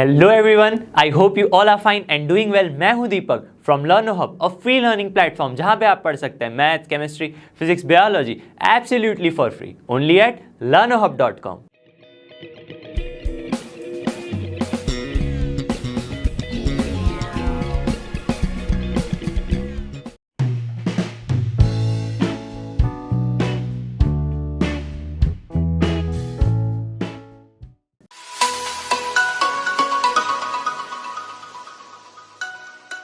Hello everyone, I hope you all are fine and doing well. मैं हूं Deepak from Learno Hub, a free learning platform जहां पे आप पढ़ सकते हैं maths, chemistry, physics, biology absolutely for free only at learnohub.com।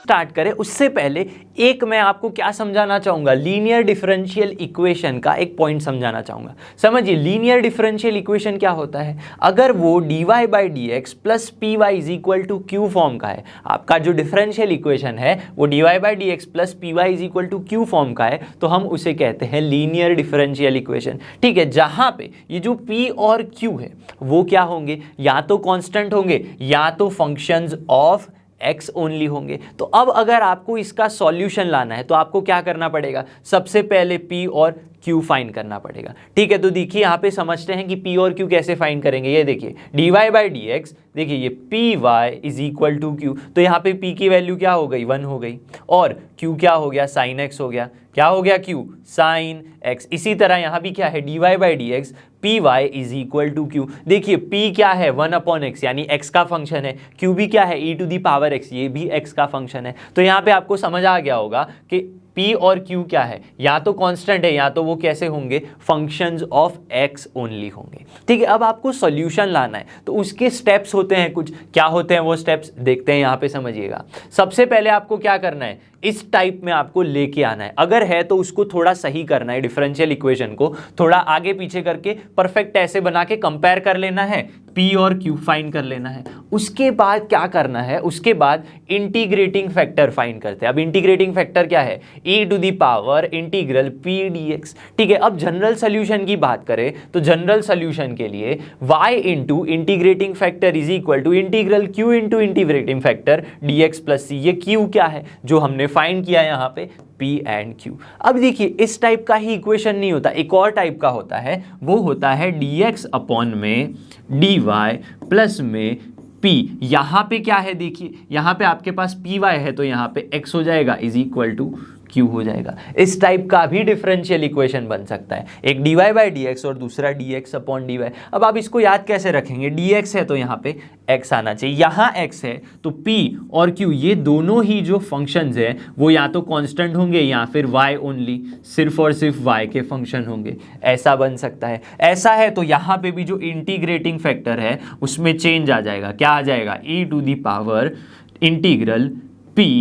Start करें उससे पहले एक मैं आपको क्या समझाना चाहूंगा, लीनियर डिफरेंशियल इक्वेशन का एक पॉइंट समझाना चाहूंगा। समझिए, लीनियर डिफरेंशियल इक्वेशन क्या होता है। अगर वो dy by D x plus P Y is equal to Q form का है, आपका जो डिफरेंशियल इक्वेशन है वो dy by D x plus P Y is equal to Q form का है, तो हम उसे कहते हैं लीनियर डिफरेंशियल इक्वेशन। ठीक है, जहां पे ये जो p और q है वो क्या होंगे, या तो कांस्टेंट होंगे या तो फंक्शंस ऑफ x ओनली होंगे। तो अब अगर आपको इसका सॉल्यूशन लाना है तो आपको क्या करना पड़ेगा, सबसे पहले p और q फाइंड करना पड़ेगा। ठीक है, तो देखिए यहाँ पे समझते हैं कि p और q कैसे फाइंड करेंगे। ये देखिए dy बाई डी एक्स, देखिए ये P Y is equal to Q, तो यहाँ पे p की वैल्यू क्या हो गई, 1 हो गई, और q क्या हो गया, साइन x हो गया। क्या हो गया, q साइन x। इसी तरह यहाँ भी क्या है, dy by D X P Y is equal to Q. देखिए p क्या है, 1 अपॉन एक्स यानी x का फंक्शन है, q भी क्या है, e to the power x, ये भी x का फंक्शन है। तो यहाँ पे आपको समझ आ गया होगा कि p और q क्या है, या तो कांस्टेंट है या तो वो कैसे होंगे, फंक्शंस ऑफ x ओनली होंगे। ठीक है, अब आपको सॉल्यूशन लाना है तो उसके स्टेप्स होते हैं कुछ। क्या होते हैं वो स्टेप्स, देखते हैं यहाँ पे, समझिएगा। सबसे पहले आपको क्या करना है, इस टाइप में आपको लेके आना है। अगर है तो उसको थोड़ा सही करना है, डिफरेंशियल इक्वेशन को थोड़ा आगे पीछे करके परफेक्ट ऐसे बना के कंपेयर कर लेना है, p और q फाइंड कर लेना है। उसके बाद क्या करना है, उसके बाद इंटीग्रेटिंग फैक्टर फाइंड करते हैं। अब इंटीग्रेटिंग फैक्टर क्या है, e to the power integral p dx। ठीक है, अब जनरल सोल्यूशन की बात करें तो जनरल सोल्यूशन के लिए y into integrating factor is equal to integral q into integrating factor dx plus c। ये q क्या है जो हमने फाइंड किया यहाँ पे, p एंड q। अब देखिए इस टाइप का ही इक्वेशन नहीं होता, एक और टाइप का होता है, वो होता है dx अपॉन में dy प्लस में p। यहाँ पे क्या है, देखिए यहाँ पे आपके पास py है तो यहाँ पे x हो जाएगा इज इक्वल टू q हो जाएगा। इस टाइप का भी डिफरेंशियल इक्वेशन बन सकता है, एक dy बाई डी एक्स और दूसरा dx अपॉन dy। अब आप इसको याद कैसे रखेंगे, dx है तो यहाँ पे x आना चाहिए, यहाँ x है तो p और q ये दोनों ही जो फंक्शंस हैं वो या तो कांस्टेंट होंगे या फिर y ओनली, सिर्फ और सिर्फ y के फंक्शन होंगे, ऐसा बन सकता है। ऐसा है तो यहाँ पे भी जो इंटीग्रेटिंग फैक्टर है उसमें चेंज आ जाएगा। क्या आ जाएगा, e to the power integral p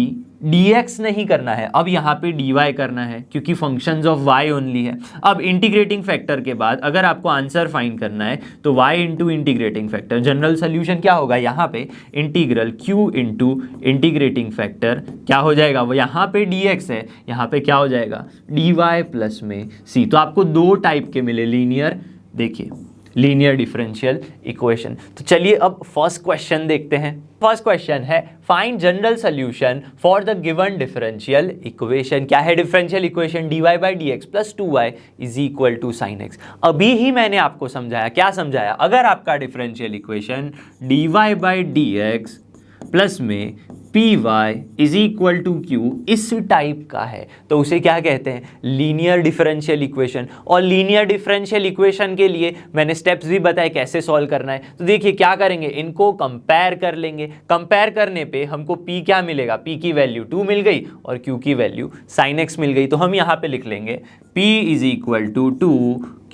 dx नहीं करना है, अब यहाँ पे dy करना है क्योंकि फंक्शंस ऑफ y ओनली है। अब इंटीग्रेटिंग फैक्टर के बाद अगर आपको आंसर फाइंड करना है तो y into integrating factor, general solution क्या होगा, यहाँ पे integral q into integrating factor क्या हो जाएगा, वो यहाँ पे dx है, यहाँ पे क्या हो जाएगा dy प्लस में c। तो आपको दो टाइप के मिले लीनियर, देखिए लीनियर डिफरेंशियल इक्वेशन। तो चलिए अब फर्स्ट क्वेश्चन देखते हैं। फर्स्ट क्वेश्चन है find general solution for the given differential equation. क्या है differential equation, dy by D x plus 2y is equal to sine x। अभी ही मैंने आपको समझाया, क्या समझाया, अगर आपका differential equation dy by D x plus में p Y is equal to q इस टाइप का है तो उसे क्या कहते हैं, लीनियर डिफरेंशियल इक्वेशन। और लीनियर डिफरेंशियल इक्वेशन के लिए मैंने स्टेप्स भी बताए कैसे सॉल्व करना है। तो देखिए क्या करेंगे, इनको कंपेयर कर लेंगे। कंपेयर करने पे हमको p क्या मिलेगा, p की वैल्यू 2 मिल गई और q की वैल्यू साइन x मिल गई। तो हम यहाँ पे लिख लेंगे p is equal to 2,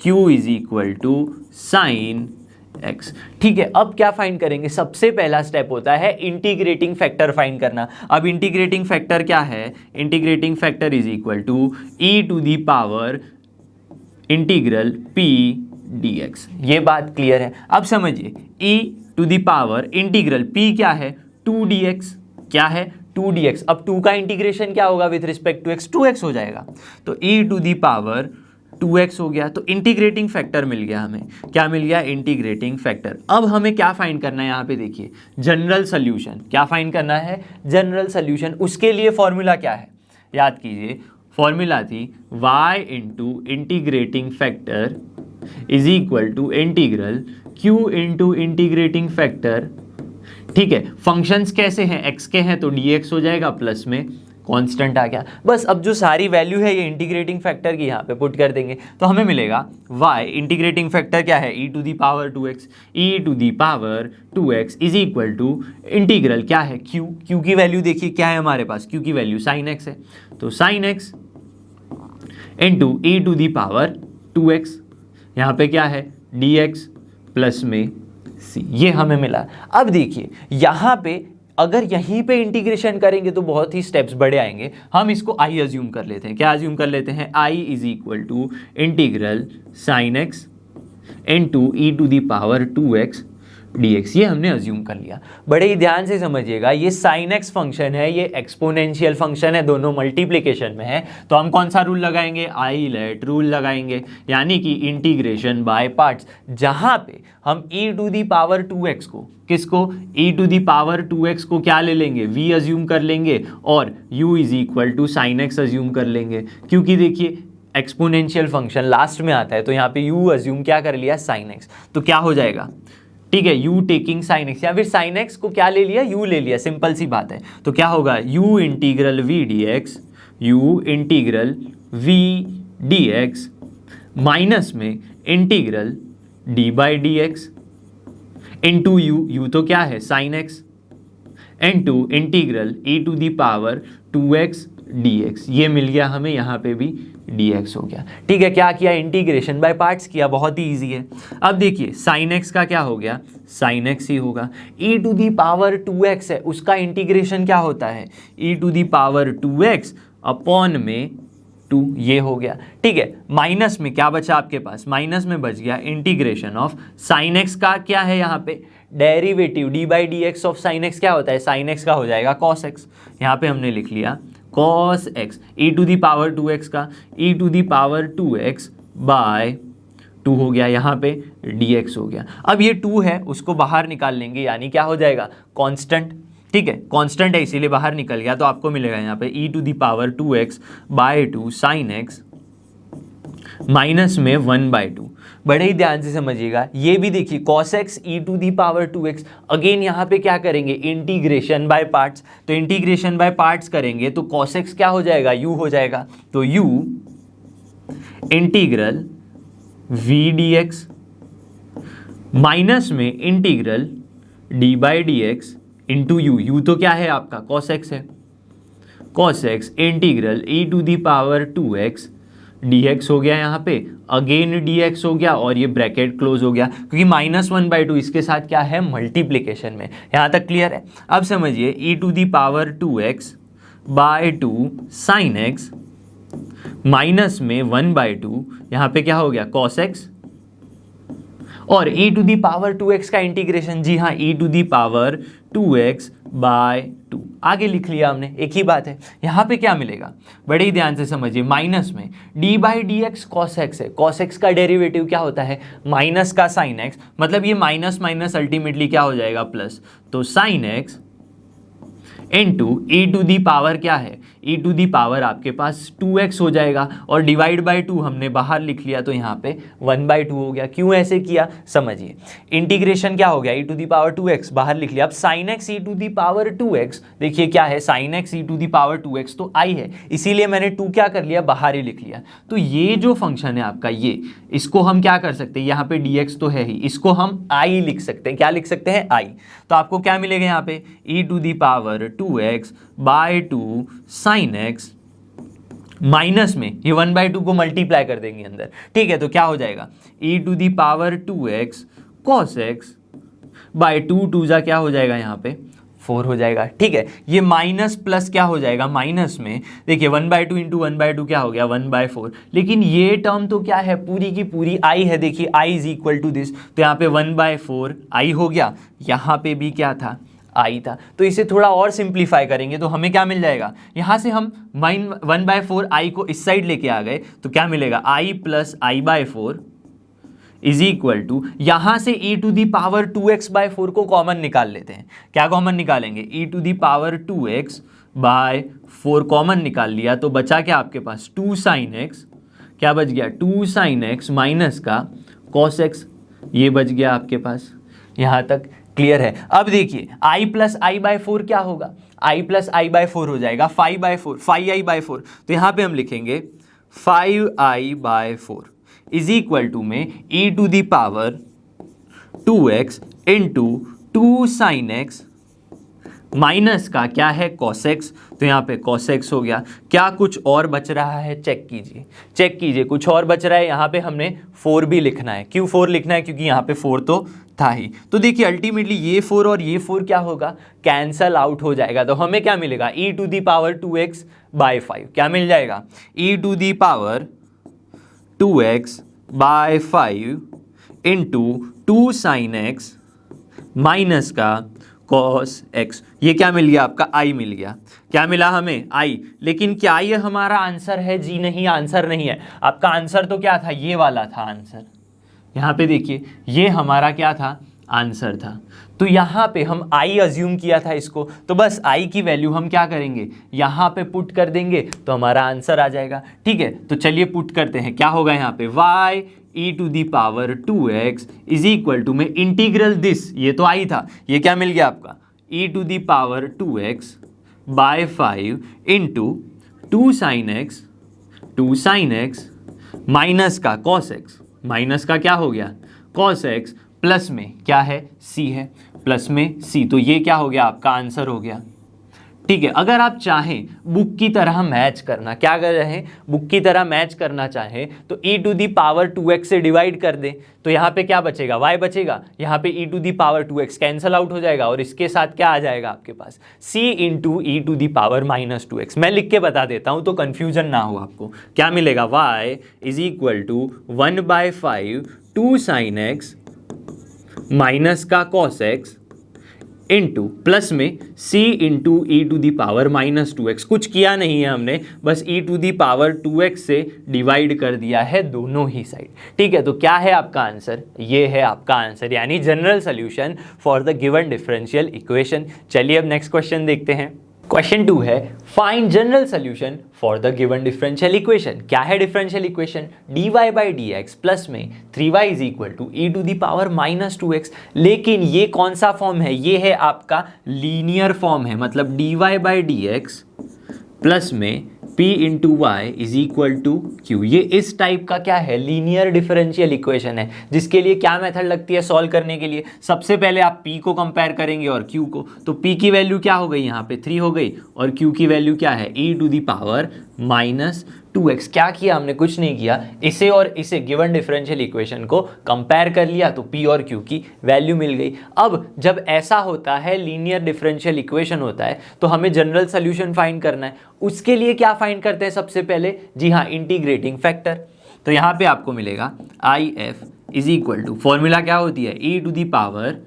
q is equal to sine x। ठीक है, अब क्या फाइंड करेंगे, सबसे पहला स्टेप होता है इंटीग्रेटिंग फैक्टर फाइंड करना। अब इंटीग्रेटिंग फैक्टर क्या है, integrating factor is equal to e to the power integral p dx। ये बात क्लियर है। अब समझिए e to the power integral p क्या है, 2dx। क्या है, 2dx। अब 2 का इंटीग्रेशन क्या होगा with respect to x, 2x हो जाएगा, तो e to the power 2x हो गया। तो इंटीग्रेटिंग फैक्टर मिल गया हमें, क्या मिल गया, इंटीग्रेटिंग फैक्टर। अब हमें क्या फाइंड करना है, यहाँ पे देखिए जनरल सोल्यूशन। क्या फाइंड करना है, जनरल सोल्यूशन। उसके लिए फॉर्मूला क्या है, याद कीजिए, फॉर्मूला थी y into integrating factor is equal to integral q into integrating factor ठीक है, फंक्शंस कैसे हैं, x के हैं तो dx हो जाएगा, प्लस में कांस्टेंट आ गया। बस अब जो सारी वैल्यू है ये इंटीग्रेटिंग फैक्टर की यहाँ पे पुट कर देंगे तो हमें मिलेगा y इंटीग्रेटिंग फैक्टर क्या है, e to the power 2x, e to the power 2x is equal to integral क्या है q की वैल्यू देखिए क्या है हमारे पास, q की वैल्यू sin x है, तो sin x into e to the power 2x, यहाँ पे क्या है dx प्लस में c, ये हमें मिला। अब देखिए यहाँ पे अगर यहीं पे इंटीग्रेशन करेंगे तो बहुत ही स्टेप्स बड़े आएंगे, हम इसको i अज्यूम कर लेते हैं। क्या अज्यूम कर लेते हैं, i is equal to integral sine x into E to the power 2x dx, ये हमने अज्यूम कर लिया। बड़े ही ध्यान से समझिएगा, ये sin x फंक्शन है, ये एक्सपोनेंशियल फंक्शन है, दोनों मल्टीप्लिकेशन में है, तो हम कौन सा रूल लगाएंगे, आइलेट रूल लगाएंगे, यानी कि इंटीग्रेशन बाय पार्ट्स, जहां पे हम e to the power 2x को, किसको, e to the power 2x को क्या ले लेंगे, v अज्यूम कर लेंगे, और u is equal to sine x assume कर लेंगे, क्योंकि देखिए एक्सपोनेंशियल फंक्शन लास्ट में आता है, तो यहाँ पे u अज्यूम क्या कर लिया, साइन x, तो क्या हो जाएगा, ठीक है, u टेकिंग साइन एक्स, या फिर साइन एक्स को क्या ले लिया, u ले लिया, सिंपल सी बात है, तो क्या होगा u integral v dx, u integral v dx minus में integral d by D x into u तो क्या है sine x, into integral e to the power 2x dx, ये मिल गया हमें, यहाँ पे भी dx हो गया। ठीक है, क्या किया, इंटीग्रेशन बाय पार्ट्स किया, बहुत ही इजी है। अब देखिए साइन x का क्या हो गया, साइन x ही होगा, e to the power 2x है, उसका इंटीग्रेशन क्या होता है, e to the power 2x upon में 2, ये हो गया। ठीक है, माइनस में क्या बचा आपके पास, माइनस में बच गया इंटीग्रेशन ऑफ साइन x का क्या है यहाँ पे derivative, d by D x of sine x क्या होता है, साइन x का हो जाएगा कॉस x, यहाँ पे हमने लिख लिया cos x, e to the power 2x का e to the power 2x by 2 हो गया, यहाँ पे dx हो गया। अब ये 2 है उसको बाहर निकाल लेंगे, यानी क्या हो जाएगा, कांस्टेंट। ठीक है, कांस्टेंट है इसीलिए बाहर निकल गया, तो आपको मिलेगा यहाँ पे e to the power 2x by 2 sine x minus में 1/2। बड़े ही ध्यान से समझिएगा, ये भी देखिए cos x e to the power 2x, again यहाँ पे क्या करेंगे, इंटीग्रेशन बाय पार्ट्स, तो इंटीग्रेशन बाय पार्ट्स करेंगे तो cos x क्या हो जाएगा, u हो जाएगा, तो u integral v dx minus में integral d by D x into u तो क्या है आपका cos x है, cos x integral e to the power 2x dx हो गया, यहाँ पे अगेन dx हो गया, और ये ब्रैकेट क्लोज हो गया, क्योंकि -1/2 इसके साथ क्या है, मल्टीप्लिकेशन में। यहाँ तक क्लियर है। अब समझिए e to the power 2x by 2 sine x minus में 1/2, यहाँ पे क्या हो गया cos x, और e to the power 2x का इंटीग्रेशन, जी हाँ e to the power 2x by 2, आगे लिख लिया हमने, एक ही बात है। यहाँ पे क्या मिलेगा, बड़े ही ध्यान से समझिए, माइनस में d by D x cos x है, कॉस एक्स का डेरिवेटिव क्या होता है, माइनस का साइन एक्स, मतलब ये माइनस माइनस अल्टीमेटली क्या हो जाएगा, प्लस, तो sine x into e to the power क्या है, e टू दी पावर आपके पास 2x हो जाएगा, और डिवाइड बाय 2 हमने बाहर लिख लिया, तो यहाँ पे 1/2 हो गया। क्यों ऐसे किया, समझिए, इंटीग्रेशन क्या हो गया, e to the power 2x बाहर लिख लिया, अब sine x e to the power 2x, देखिए क्या है, sign x e to the power 2x तो i है, इसीलिए मैंने 2 क्या कर लिया, बाहर ही लिख लिया। तो ये जो फंक्शन है आपका, ये इसको हम क्या कर सकते हैं, यहाँ पे dx तो है ही, इसको हम i लिख सकते हैं, क्या लिख सकते हैं, i। तो आपको क्या मिलेगा यहाँ पे, e to the power 2x by 2 sine x minus में ये 1/2 को मल्टीप्लाई कर देंगे अंदर। ठीक है, तो क्या हो जाएगा, e to the power 2x cos x by 2 जा क्या हो जाएगा, यहाँ पे 4 हो जाएगा। ठीक है, ये माइनस प्लस क्या हो जाएगा, माइनस में देखिए 1/2 इंटू 1/2 क्या हो गया, 1/4, लेकिन ये टर्म तो क्या है, पूरी की पूरी i है, देखिए i is equal to this, तो यहाँ पे 1/4 i हो गया, यहाँ पे भी क्या था, i था। तो इसे थोड़ा और सिंप्लीफाई करेंगे तो हमें क्या मिल जाएगा, यहाँ से हम 1/4 i को इस साइड लेके आ गए, तो क्या मिलेगा, i plus i/4 is equal to, यहाँ से e to the power 2x/4 को कॉमन निकाल लेते हैं। क्या कॉमन निकालेंगे, e to the power 2x/4 common निकाल लिया, तो बचा क्या आपके पास, 2 साइन x, क्या बच गया, 2 साइन x माइनस का cos x, ये बच गया आपके पास। यहाँ तक क्लियर है। अब देखिए i प्लस आई बाई 4 क्या होगा, i प्लस आई बाई 4 हो जाएगा 5/4, 5i/4। तो यहाँ पे हम लिखेंगे 5i/4 इज इक्वल टू में e to the power 2x into 2 sine x minus का क्या है cos x, तो यहाँ पे cos x हो गया। क्या कुछ और बच रहा है, चेक कीजिए, चेक कीजिए, कुछ और बच रहा है। यहाँ पे हमने 4 भी लिखना है। क्यों 4 लिखना है, क्योंकि यहाँ पे 4 तो था ही। तो देखिए अल्टीमेटली ये 4 और ये 4 क्या होगा, कैंसल आउट हो जाएगा। तो हमें क्या मिलेगा, e to the power 2x/5 क्या मिल जाएगा, e to the power 2x/5 into 2 sine x minus का cos x। ये क्या मिल गया आपका, i मिल गया। क्या मिला हमें, i। लेकिन क्या ये हमारा आंसर है, जी नहीं, आंसर नहीं है। आपका आंसर तो क्या था, ये वाला था आंसर। यहाँ पे देखिए ये हमारा क्या था, आंसर था। तो यहाँ पे हम i अज्यूम किया था इसको, तो बस i की वैल्यू हम क्या करेंगे, यहाँ पे पुट कर देंगे तो हमारा आंसर आ जाएगा। ठीक है, तो चलिए पुट करते हैं। क्या होगा यहाँ पे, y e to the power 2x is equal to में इंटीग्रल दिस, ये तो i था, ये क्या मिल गया आपका, e to the power 2x/5 into 2 sine x minus का cos x, माइनस का क्या हो गया cos x, प्लस में क्या है c है, प्लस में c। तो ये क्या हो गया, आपका आंसर हो गया। ठीक है, अगर आप चाहें बुक की तरह मैच करना, क्या कर रहे हैं, बुक की तरह मैच करना चाहें तो e to the power 2x से डिवाइड कर दें, तो यहाँ पे क्या बचेगा, y बचेगा। यहाँ पे e to the power 2x cancel out हो जाएगा और इसके साथ क्या आ जाएगा आपके पास, c into E to the power -2x। मैं लिख के बता देता हूँ तो कन्फ्यूजन ना हो आपको। क्या मिलेगा, y is equal to 1/5 2 sine x minus का cos x इंटू प्लस में c into E to the power -2x। कुछ किया नहीं है हमने, बस e to the power 2x से डिवाइड कर दिया है दोनों ही साइड। ठीक है, तो क्या है आपका आंसर, ये है आपका आंसर, यानी general solution for the given differential equation. चलिए अब नेक्स्ट क्वेश्चन देखते हैं। क्वेश्चन 2 है, find general solution for the given differential equation. क्या है डिफरेंशियल इक्वेशन, dy/dx प्लस में 3y is equal to e to the power -2x। लेकिन ये कौन सा फॉर्म है, ये है आपका लीनियर फॉर्म है, मतलब dy/dx प्लस में p into y is equal to q. ये इस टाइप का क्या है, लीनियर डिफरेंशियल इक्वेशन है, जिसके लिए क्या मेथड लगती है सॉल्व करने के लिए, सबसे पहले आप p को कंपेयर करेंगे और q को। तो p की वैल्यू क्या हो गई, यहाँ पे 3 हो गई, और q की वैल्यू क्या है, e to the power -2x। क्या किया हमने, कुछ नहीं किया, इसे और इसे गिवन डिफरेंशियल इक्वेशन को कंपेयर कर लिया तो p और q की वैल्यू मिल गई। अब जब ऐसा होता है, लीनियर डिफरेंशियल इक्वेशन होता है, तो हमें जनरल सोल्यूशन फाइंड करना है। उसके लिए क्या फाइंड करते हैं सबसे पहले, जी हाँ, इंटीग्रेटिंग फैक्टर। तो यहाँ पे आपको मिलेगा IF is equal to, formula क्या होती है, e to the power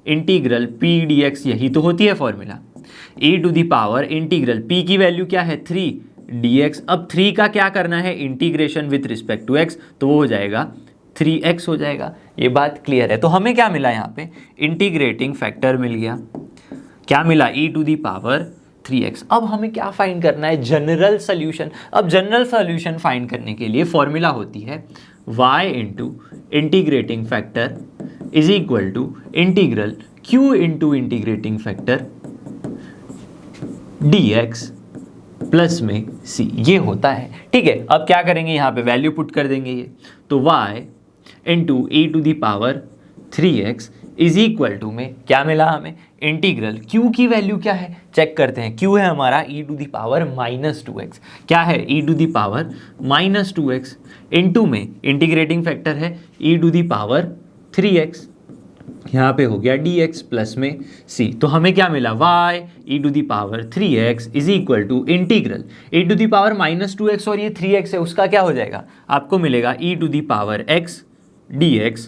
integral p dx, यही तो होती है formula, e to the power integral p की वैल्यू क्या है 3 dx। अब 3 का क्या करना है, integration with respect to x, तो वो हो जाएगा 3x हो जाएगा। ये बात क्लियर है। तो हमें क्या मिला यहाँ पे, इंटीग्रेटिंग फैक्टर मिल गया। क्या मिला, e to the power 3x। अब हमें क्या फाइंड करना है, जनरल सोल्यूशन। अब जनरल सोल्यूशन फाइंड करने के लिए फॉर्मूला होती है y into integrating factor is equal to integral q into integrating factor dx plus में c, ये होता है। ठीक है, अब क्या करेंगे, यहाँ पे वैल्यू पुट कर देंगे ये, तो y into E to the power 3x is equal to में क्या मिला हमें, इंटीग्रल q की वैल्यू क्या है, चेक करते हैं। q है हमारा e to the power -2x। क्या है, e to the power -2x into में इंटीग्रेटिंग फैक्टर है e to the power 3x, यहाँ पे हो गया dx प्लस में c। तो हमें क्या मिला, y e to the power 3x is equal to integral e to the power -2x, और ये 3x है, उसका क्या हो जाएगा, आपको मिलेगा e to the power x dx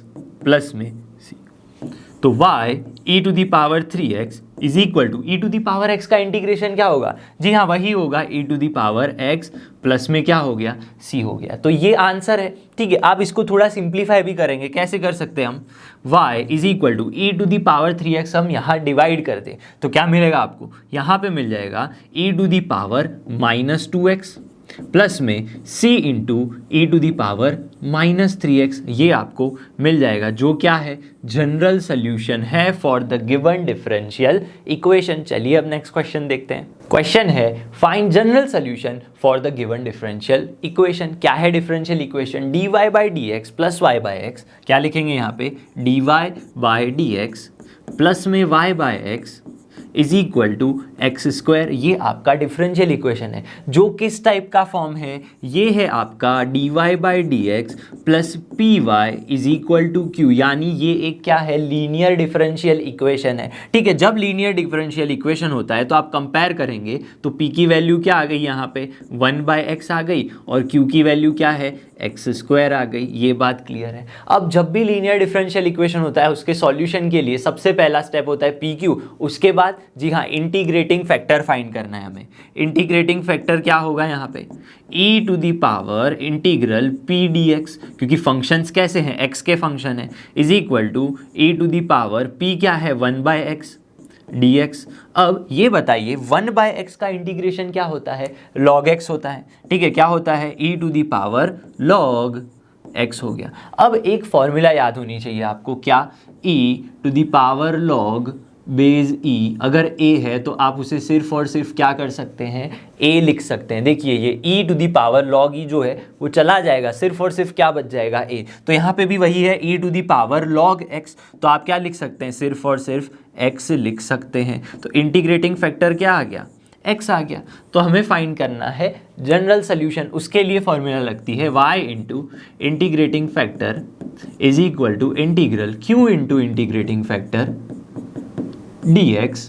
plus में c। तो y e to the power 3x is equal to e to the power x का इंटीग्रेशन क्या होगा, जी हाँ वही होगा e to the power x plus में क्या हो गया, c हो गया। तो ये आंसर है। ठीक है, आप इसको थोड़ा सिंप्लीफाई भी करेंगे, कैसे कर सकते हैं हम, y is equal to e to the power 3x हम यहाँ डिवाइड कर दें तो क्या मिलेगा आपको, यहाँ पे मिल जाएगा e to the power -2x plus में c into E to the power -3x, ये आपको मिल जाएगा, जो क्या है, जनरल सोल्यूशन है for the given differential equation. चलिए अब नेक्स्ट क्वेश्चन देखते हैं। क्वेश्चन है find general solution for the given differential equation. क्या है differential equation? dy by D x plus y by x, क्या लिखेंगे यहाँ पे, dy by D x plus में y by x is equal to x square. ये आपका differential equation है, जो किस टाइप का फॉर्म है, ये है आपका dy by D x plus P Y is equal to q, यानी ये एक क्या है, लीनियर डिफरेंशियल इक्वेशन है। ठीक है, जब लीनियर डिफरेंशियल इक्वेशन होता है तो आप कंपेयर करेंगे तो p की वैल्यू क्या आ गई यहाँ पे, 1 बाई एक्स आ गई, और q की वैल्यू क्या है, एक्स स्क्वायर आ गई। ये बात क्लियर है। अब जब भी लीनियर डिफरेंशियल इक्वेशन होता है उसके सॉल्यूशन के लिए सबसे पहला स्टेप होता है पी क्यू, उसके बाद जी हाँ इंटीग्रेटिंग फैक्टर फाइंड करना है हमें। इंटीग्रेटिंग फैक्टर क्या होगा यहाँ पे, e to the power integral p d x, क्योंकि फंक्शंस कैसे हैं, एक्स के फंक्शन है, is equal to e to the power p क्या है, 1 बाई एक्स dx। अब ये बताइए 1 बाय एक्स का इंटीग्रेशन क्या होता है, log x होता है। ठीक है, क्या होता है, e to the power log x हो गया। अब एक फॉर्मूला याद होनी चाहिए आपको, क्या, e to the power log base e, अगर a है तो आप उसे सिर्फ और सिर्फ क्या कर सकते हैं, a लिख सकते हैं। देखिए ये e to the power log e जो है वो चला जाएगा, सिर्फ और सिर्फ क्या बच जाएगा, a। तो यहाँ पे भी वही है, e to the power log x, तो आप क्या लिख सकते हैं, सिर्फ और सिर्फ x लिख सकते हैं। तो इंटीग्रेटिंग फैक्टर क्या आ गया, x आ गया। तो हमें फाइंड करना है जनरल सोल्यूशन, उसके लिए फॉर्मूला लगती है y into integrating factor is equal to integral q into integrating factor dx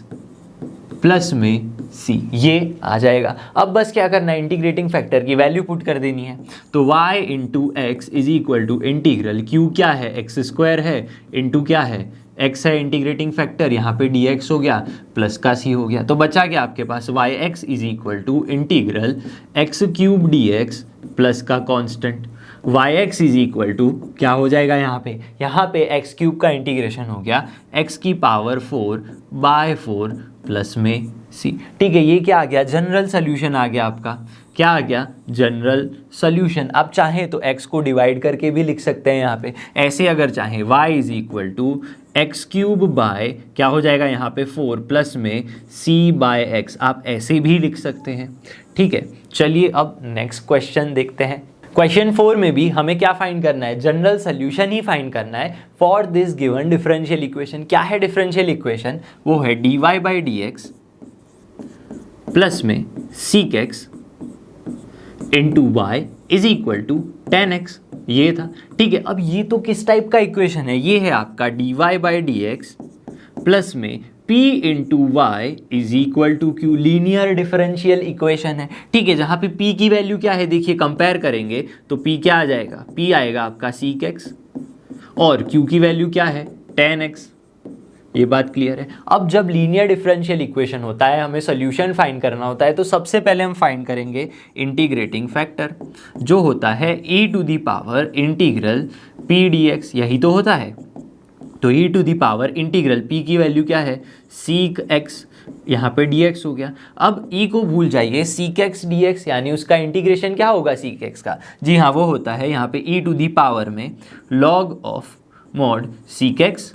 plus में c, ये आ जाएगा। अब बस क्या करना है, इंटीग्रेटिंग फैक्टर की वैल्यू पुट कर देनी है। तो y into x is equal to integral q क्या है, एक्स स्क्वायर है, इंटू क्या है, x है इंटीग्रेटिंग फैक्टर, यहाँ पे dx हो गया प्लस का c हो गया। तो बचा क्या आपके पास, yx is equal to integral x cube dx plus का constant, yx is equal to क्या हो जाएगा, यहाँ पे एक्स क्यूब का इंटीग्रेशन हो गया x की पावर 4 बाय 4 प्लस में c। ठीक है, ये क्या आ गया, जनरल सोल्यूशन आ गया आपका। क्या आ गया, जनरल सोल्यूशन। आप चाहें तो x को डिवाइड करके भी लिख सकते हैं यहाँ पे, ऐसे अगर चाहें y is equal to x cube by क्या हो जाएगा यहाँ पे 4 प्लस में c बाय x, आप ऐसे भी लिख सकते हैं। ठीक है, चलिए अब नेक्स्ट क्वेश्चन देखते हैं। क्वेश्चन 4 में भी हमें क्या फाइंड करना है, जनरल सोल्यूशन ही फाइंड करना है for this given differential equation. क्या है डिफरेंशियल इक्वेशन, वो है dy by D x plus में sec x into y is equal to 10x, ये था। ठीक है, अब ये तो किस टाइप का इक्वेशन है, ये है आपका dy by D x plus में p into y is equal to q, linear differential equation है। ठीक है, जहाँ पे p की वैल्यू क्या है, देखिए कंपेयर करेंगे तो p क्या आ जाएगा, p आएगा आपका सीक एक्स, और q की वैल्यू क्या है, 10x। ये बात क्लियर है। अब जब लीनियर डिफरेंशियल इक्वेशन होता है, हमें सोल्यूशन फाइंड करना होता है, तो सबसे पहले हम फाइंड करेंगे इंटीग्रेटिंग फैक्टर, जो होता है e to the power integral p dx, यही तो होता है। तो e to the power integral p की वैल्यू क्या है, सीक x, यहाँ पे dx हो गया। अब e को भूल जाइए, सीक x dx, यानी उसका इंटीग्रेशन क्या होगा सीक x का, जी हाँ वो होता है यहाँ पे e टू दी पावर में log of mod seek x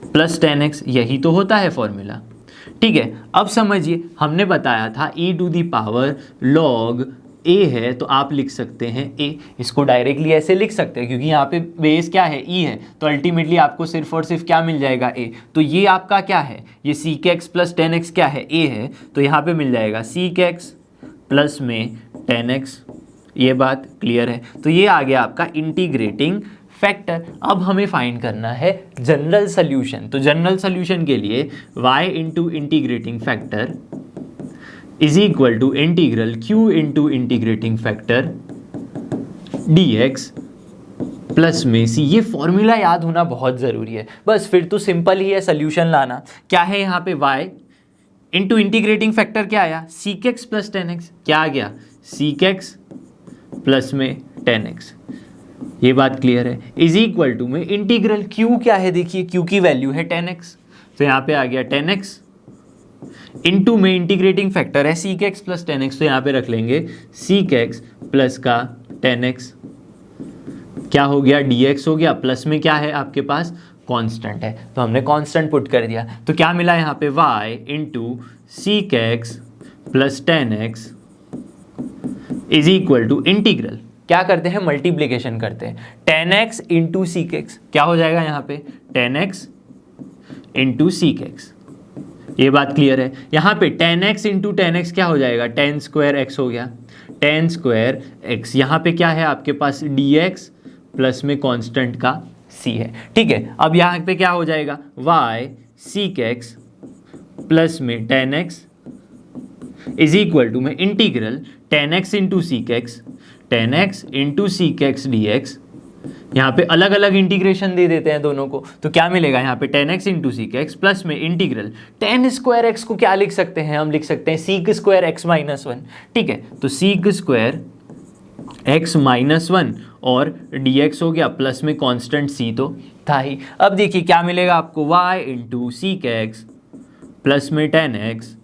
plus 10x, यही तो होता है फॉर्मूला। ठीक है, अब समझिए हमने बताया था e to the power log a है, तो आप लिख सकते हैं a, इसको डायरेक्टली ऐसे लिख सकते हैं क्योंकि यहाँ पे बेस क्या है, e है, तो अल्टीमेटली आपको सिर्फ और सिर्फ क्या मिल जाएगा, a। तो ये आपका क्या है, ये सीक x प्लस 10x क्या है, a है, तो यहाँ पे मिल जाएगा सीक x प्लस में 10x। ये बात क्लियर है। तो ये आ गया आपका इंटीग्रेटिंग फैक्टर। अब हमें फाइंड करना है जनरल सोल्यूशन। तो जनरल सोल्यूशन के लिए y into integrating factor is equal to integral q into integrating factor dx plus में c। ये फॉर्मूला याद होना बहुत ज़रूरी है, बस फिर तो सिंपल ही है सोल्यूशन लाना। क्या है यहाँ पे, y इंटू इंटीग्रेटिंग फैक्टर क्या आया, सीक एक्स प्लस 10x, क्या आ गया, सीक एक्स प्लस में 10x। ये बात क्लियर है। इज इक्वल टू में इंटीग्रल q क्या है, देखिए q की वैल्यू है 10x, तो यहाँ पे आ गया 10x इनटू में इंटीग्रेटिंग फैक्टर है सीक एक्स प्लस 10x, तो यहाँ पे रख लेंगे सीक एक्स प्लस का 10x, क्या हो गया dx हो गया, प्लस में क्या है आपके पास कांस्टेंट है, तो हमने कांस्टेंट पुट कर दिया, तो क्या मिला यहाँ पे y into sec x plus 10x is equal to integral, क्या करते हैं मल्टीप्लीकेशन करते हैं, 10x इंटू सीक एक्स, क्या हो जाएगा यहाँ पे 10x इंटू सीक एक्स, ये बात क्लियर है। यहाँ पे 10x इंटू 10x क्या हो जाएगा 10 स्क्वायर x हो गया, 10 स्क्वायर x, यहाँ पे क्या है आपके पास dx प्लस में कांस्टेंट का c है, ठीक है। अब यहाँ पे क्या हो जाएगा y सीक x प्लस में 10x इज इक्वल टू में integral 10x into sec x, 10x into sec x d x, यहाँ पे अलग अलग इंटीग्रेशन दे देते हैं दोनों को, तो क्या मिलेगा यहाँ पे 10x into sec x plus में इंटीग्रल 10 स्क्वायर एक्स को क्या लिख सकते हैं हम, लिख सकते हैं सीक स्क्वायर एक्स माइनस 1, ठीक है। तो सीक स्क्वायर एक्स माइनस 1 और dx हो गया प्लस में कांस्टेंट c तो था ही। अब देखिए क्या मिलेगा आपको y into sec x plus में 10x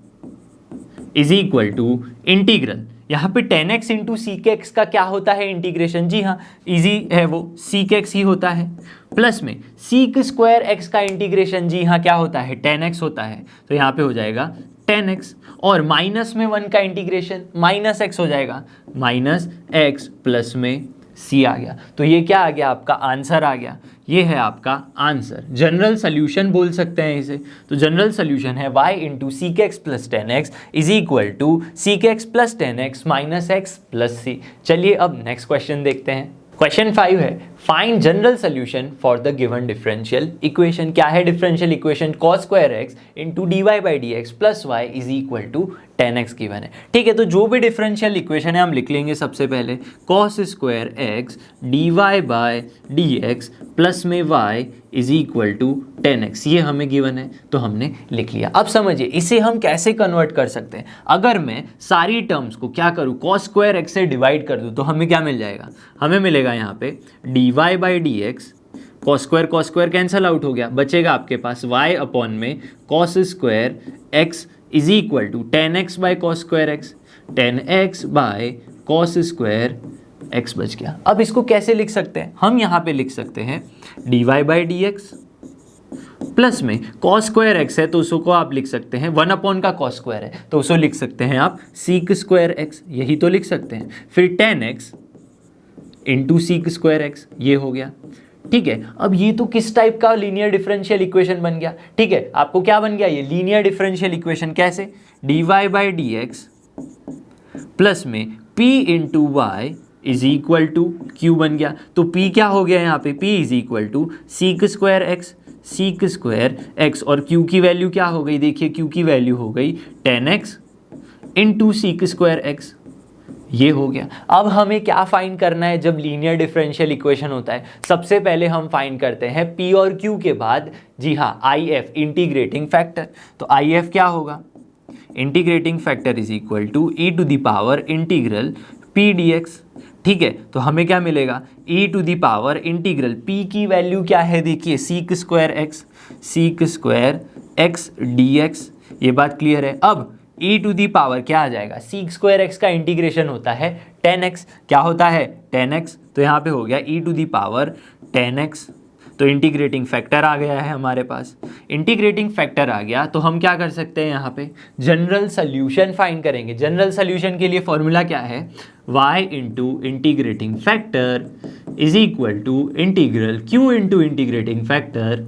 is equal to integral, यहाँ पे 10x इंटू सीक एक्स का क्या होता है इंटीग्रेशन, जी हाँ इजी है वो सीक एक्स ही होता है, प्लस में सीक स्क्वायर एक्स का इंटीग्रेशन जी हाँ क्या होता है 10x होता है, तो यहाँ पे हो जाएगा 10x, और माइनस में 1 का इंटीग्रेशन माइनस x हो जाएगा, माइनस x प्लस में c आ गया, तो ये क्या आ गया आपका आंसर आ गया, ये है आपका आंसर, जनरल सोल्यूशन बोल सकते हैं इसे। तो जनरल सोल्यूशन है y into sec x plus 10x is equal to sec x plus 10x minus x plus c। चलिए अब नेक्स्ट क्वेश्चन देखते हैं। क्वेश्चन 5 है find general solution for the given differential equation. क्या है differential equation, cos square x into d y by D x plus y is equal to 10x given है, ठीक है। तो जो भी डिफरेंशियल इक्वेशन है हम लिख लेंगे सबसे पहले cos square x d y by D x plus में y is equal to 10x, ये हमें गिवन है तो हमने लिख लिया। अब समझिए इसे हम कैसे कन्वर्ट कर सकते हैं, अगर मैं सारी टर्म्स को क्या करूँ cos स्क्वायर एक्स से डिवाइड कर दूँ तो हमें क्या मिल जाएगा, हमें मिलेगा यहाँ पे d y by D x, cos square cancel out हो गया, बचेगा आपके पास y अपॉन में cos square x is equal to 10x by cos square x, 10x by cos square x बच गया। अब इसको कैसे लिख सकते हैं, हम यहाँ पे लिख सकते हैं d y by D x plus में कॉस स्क्वायर एक्स है तो उसको आप लिख सकते हैं 1 अपॉन का कॉस स्क्वायर है तो उसको लिख सकते हैं आप सीक स्क्वायर एक्स, यही तो लिख सकते हैं, फिर 10x into sec square x, ये हो गया, ठीक है। अब ये तो किस टाइप का लीनियर डिफरेंशियल इक्वेशन बन गया, ठीक है। आपको क्या बन गया ये लीनियर डिफरेंशियल इक्वेशन, कैसे d y by D x plus में p into y is equal to q बन गया, तो p क्या हो गया यहाँ पे p is equal to sec square x, sec square x, और q की वैल्यू क्या हो गई, देखिए q की वैल्यू हो गई 10x into sec square x, ये हो गया। अब हमें क्या फाइंड करना है जब लीनियर डिफरेंशियल इक्वेशन होता है, सबसे पहले हम फाइंड करते हैं p और q के बाद जी हाँ IF इंटीग्रेटिंग फैक्टर, तो IF क्या होगा integrating factor is equal to e to the power integral p dx, ठीक है। तो हमें क्या मिलेगा e to the power integral p की वैल्यू क्या है, देखिए सीक स्क्वायर एक्स dx, ये बात क्लियर है। अब e टू दी पावर क्या आ जाएगा, सीक स्क्वायर एक्स का इंटीग्रेशन होता है 10x, क्या होता है 10x, तो यहाँ पे हो गया e to the power 10x, तो इंटीग्रेटिंग फैक्टर आ गया है हमारे पास। इंटीग्रेटिंग फैक्टर आ गया तो हम क्या कर सकते हैं, यहाँ पे जनरल सोल्यूशन फाइंड करेंगे। जनरल सोल्यूशन के लिए फॉर्मूला क्या है, y into integrating factor is equal to integral q into integrating factor,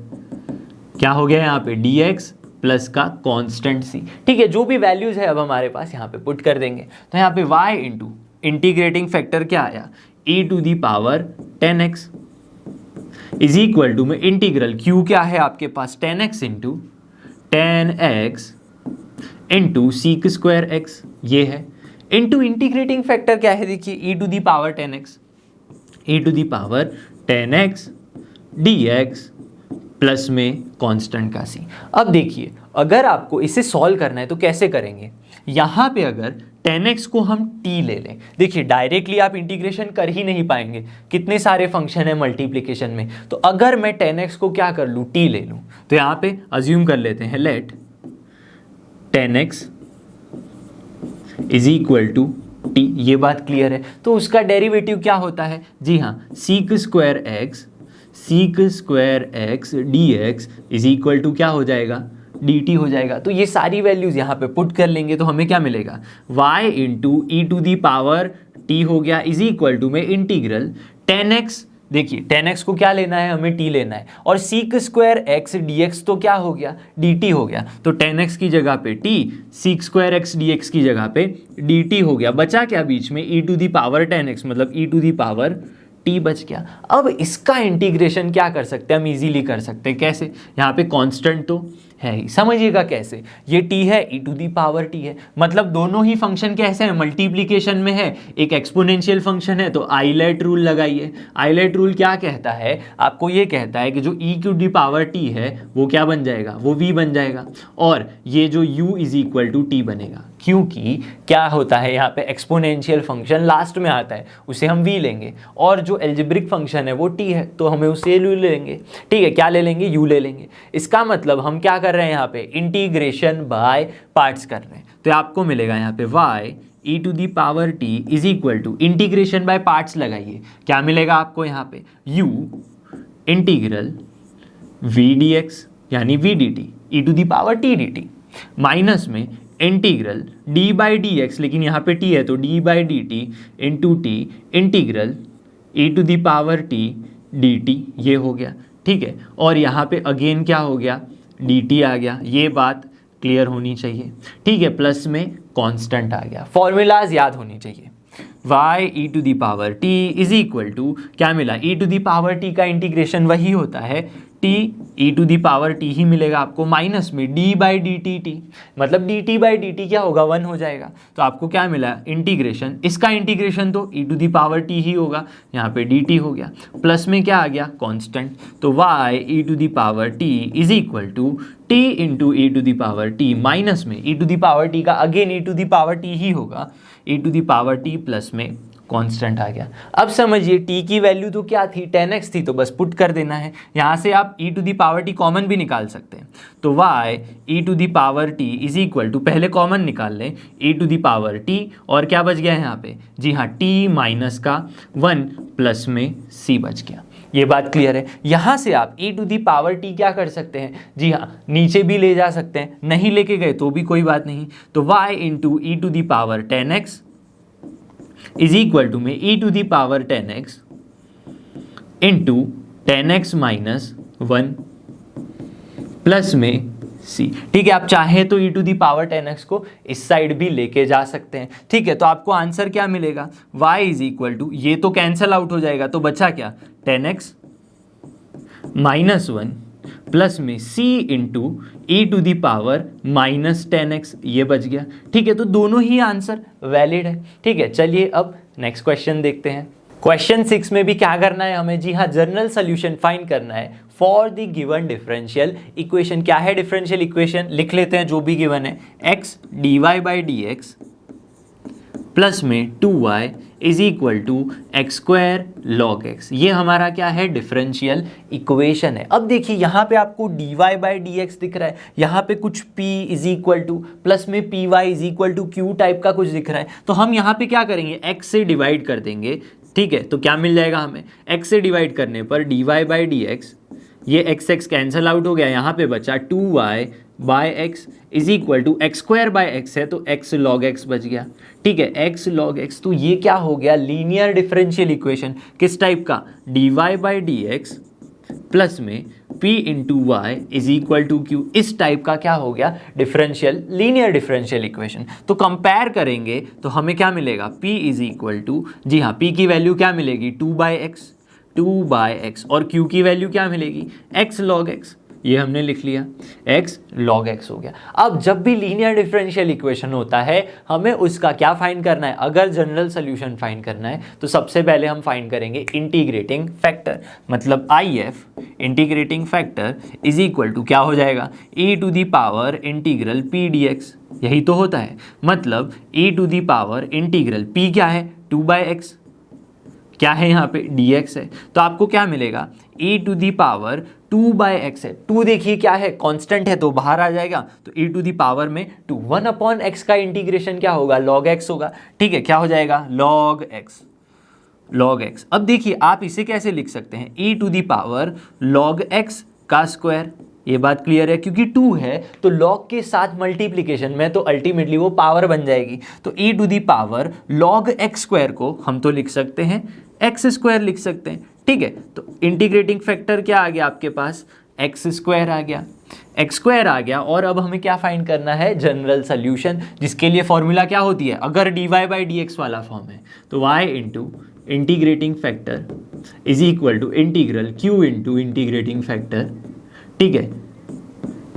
क्या हो गया यहाँ पे dx प्लस का कांस्टेंट c, ठीक है। जो भी वैल्यूज है अब हमारे पास यहाँ पे पुट कर देंगे, तो यहाँ पे y इंटू इंटीग्रेटिंग फैक्टर क्या आया e to the power 10x is equal to में इंटीग्रल q क्या है आपके पास 10x into 10x into sec square x, ये है, इंटू इंटीग्रेटिंग फैक्टर क्या है, देखिए e to the power 10x, e to the power 10x dx plus में कांस्टेंट का c। अब देखिए अगर आपको इसे सॉल्व करना है तो कैसे करेंगे, यहाँ पे अगर 10x को हम t ले लें, देखिए डायरेक्टली आप इंटीग्रेशन कर ही नहीं पाएंगे, कितने सारे फंक्शन है मल्टीप्लिकेशन में, तो अगर मैं 10x को क्या कर लूँ t ले लूँ, तो यहाँ पे अज्यूम कर लेते हैं let 10x is equal to t, ये बात क्लियर है। तो उसका डेरिवेटिव क्या होता है? जी हाँ, sec square x d x is equal to क्या हो जाएगा? dt हो जाएगा। तो ये सारी वैल्यूज यहाँ पे पुट कर लेंगे तो हमें क्या मिलेगा? y into E to the power t हो गया इज इक्वल टू में इंटीग्रल 10x, देखिए 10x को क्या लेना है? हमें t लेना है, और सीक स्क्वायर एक्स dx तो क्या हो गया? dt हो गया। तो 10x की जगह पे t, seek square x dx की जगह पे dt हो गया। बचा क्या बीच में? e to the power 10x, मतलब e to the power t बच गया। अब इसका इंटीग्रेशन क्या कर सकते हैं हम? इजीली कर सकते हैं। कैसे? यहाँ पे कांस्टेंट तो है ही, समझिएगा कैसे। ये t है, e to the power t है, मतलब दोनों ही फंक्शन कैसे हैं? मल्टीप्लिकेशन में है। एक एक्सपोनेंशियल फंक्शन है तो आइलेट रूल लगाइए। आइलेट रूल क्या कहता है? आपको ये कहता है कि जो e to the power t है वो क्या बन जाएगा? वो v बन जाएगा, और ये जो u is equal to t बनेगा, क्योंकि क्या होता है यहाँ पे? एक्सपोनेंशियल फंक्शन लास्ट में आता है, उसे हम v लेंगे, और जो एल्जेब्रिक फंक्शन है वो t है, तो हमें उसे u लेंगे। ठीक है, क्या ले लेंगे? u ले लेंगे। इसका मतलब हम क्या कर रहे हैं यहाँ पे? इंटीग्रेशन बाय पार्ट्स कर रहे हैं। तो आपको मिलेगा यहाँ पे y e to the power t is equal to, integration by parts लगाइए, क्या मिलेगा आपको यहाँ पे? u इंटीग्रल v dx यानी v dt e to the power t dt, minus में integral d by D x, लेकिन यहाँ पे t है तो d by d t into t integral e to the power t dt, ये हो गया। ठीक है, और यहाँ पे अगेन क्या हो गया? dt आ गया। ये बात क्लियर होनी चाहिए। ठीक है, प्लस में कांस्टेंट आ गया। फॉर्मूलाज याद होनी चाहिए। y e to the power t is equal to क्या मिला? e to the power t का इंटीग्रेशन वही होता है t e to the power t ही मिलेगा आपको, माइनस में d by d t t, मतलब dt बाई डी टी क्या होगा? 1 हो जाएगा। तो आपको क्या मिला? इंटीग्रेशन, इसका इंटीग्रेशन तो e to the power t ही होगा, यहाँ पे dt हो गया, प्लस में क्या आ गया? कांस्टेंट। तो y e to the power t is equal to t into e to the power t, minus में e to the power t का again e to the power t ही होगा, e to the power t plus में constant आ गया। अब समझिए t की वैल्यू तो क्या थी? 10x थी, तो बस पुट कर देना है। यहाँ से आप e to the power t common भी निकाल सकते हैं। तो y e to the power t is equal to, पहले कॉमन निकाल लें, e to the power t, और क्या बच गया है यहाँ पे? जी हाँ, t माइनस का 1 प्लस में c बच गया। ये बात क्लियर है। यहाँ से आप e to the power t क्या कर सकते हैं? जी हाँ, नीचे भी ले जा सकते हैं, नहीं लेके गए तो भी कोई बात नहीं। तो y into E to the power 10x is equal to में e to the power 10x into 10x minus 1 plus में c। ठीक है, आप चाहें तो e to the power 10x को इस साइड भी लेके जा सकते हैं। ठीक है, तो आपको आंसर क्या मिलेगा? y इज इक्वल टू, ये तो कैंसल आउट हो जाएगा, तो बचा क्या? 10x माइनस 1 प्लस में c into E to the power minus 10x, ये बच गया। ठीक है, तो दोनों ही आंसर वैलिड है। ठीक है, चलिए अब नेक्स्ट क्वेश्चन देखते हैं। क्वेश्चन 6 में भी क्या करना है हमें? जी हाँ, जनरल सोल्यूशन फाइंड करना है for the given differential equation. क्या है डिफरेंशियल इक्वेशन? लिख लेते हैं जो भी गिवन है, x dy by D x plus में 2y is equal to x square log x. ये हमारा क्या है? डिफरेंशियल इक्वेशन है। अब देखिए यहाँ पे आपको dy बाई डी एक्स दिख रहा है, यहाँ पे कुछ p is equal to plus में py is equal to q type का कुछ दिख रहा है। तो हम यहाँ पे क्या करेंगे? x से डिवाइड कर देंगे। ठीक है, तो क्या मिल जाएगा हमें? x से डिवाइड करने पर dy बाई डी एक्स, ये x कैंसल आउट हो गया, यहाँ पे बचा 2y by x is equal to x square by x है तो x लॉग x बच गया। ठीक है, x लॉग x, तो ये क्या हो गया? Linear differential equation. किस टाइप का? dy by D x plus में p into y is equal to q, इस टाइप का क्या हो गया? Differential, linear differential equation. तो कंपेयर करेंगे तो हमें क्या मिलेगा? p इज इक्वल टू, जी हाँ, p की वैल्यू क्या मिलेगी? 2 बाय एक्स, और q की वैल्यू क्या मिलेगी? x log x। ये हमने लिख लिया, x log x हो गया। अब जब भी लीनियर डिफरेंशियल इक्वेशन होता है हमें उसका क्या फाइंड करना है? अगर जनरल सोल्यूशन फाइंड करना है तो सबसे पहले हम फाइंड करेंगे इंटीग्रेटिंग फैक्टर, मतलब IF integrating factor is equal to क्या हो जाएगा? e to the power integral p dx। यही तो होता है, मतलब e to the power integral p क्या है? 2 बाय एक्स, क्या है यहाँ पे dx है, तो आपको क्या मिलेगा e to the power 2/x है। 2 देखिए क्या है, कांस्टेंट है तो बाहर आ जाएगा, तो e टू दी पावर में 2 1/x का इंटीग्रेशन क्या होगा, log x होगा। ठीक है, क्या हो जाएगा log x, log x। अब देखिए आप इसे कैसे लिख सकते हैं, e to the power log x का स्क्वायर, ये बात क्लियर है, क्योंकि 2 है तो log के साथ मल्टीप्लिकेशन में तो अल्टीमेटली वो पावर बन जाएगी, तो e to the power log x square को हम तो लिख सकते हैं x स्क्वायर लिख सकते हैं। ठीक है, तो इंटीग्रेटिंग फैक्टर क्या आ गया आपके पास, x स्क्वायर आ गया, x स्क्वायर आ गया। और अब हमें क्या फाइंड करना है, जनरल सोल्यूशन, जिसके लिए फॉर्मूला क्या होती है, अगर dy/dx वाला फॉर्म है तो y into integrating factor is equal to integral q into integrating factor, ठीक है,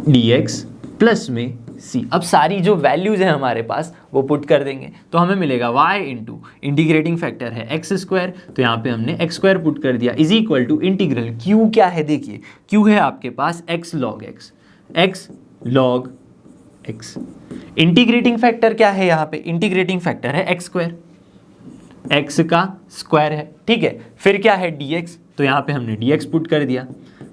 dx प्लस में c। अब सारी जो वैल्यूज हैं हमारे पास वो पुट कर देंगे तो हमें मिलेगा y इंटू इंटीग्रेटिंग फैक्टर है x स्क्वायर, तो यहाँ पे हमने x स्क्वायर पुट कर दिया, is equal to integral q क्या है, देखिए q है आपके पास x log log x। Integrating factor क्या है यहाँ पे, इंटीग्रेटिंग फैक्टर है x स्क्वायर, x का स्क्वायर है। ठीक है, फिर क्या है dx, तो यहाँ पे हमने dx पुट कर दिया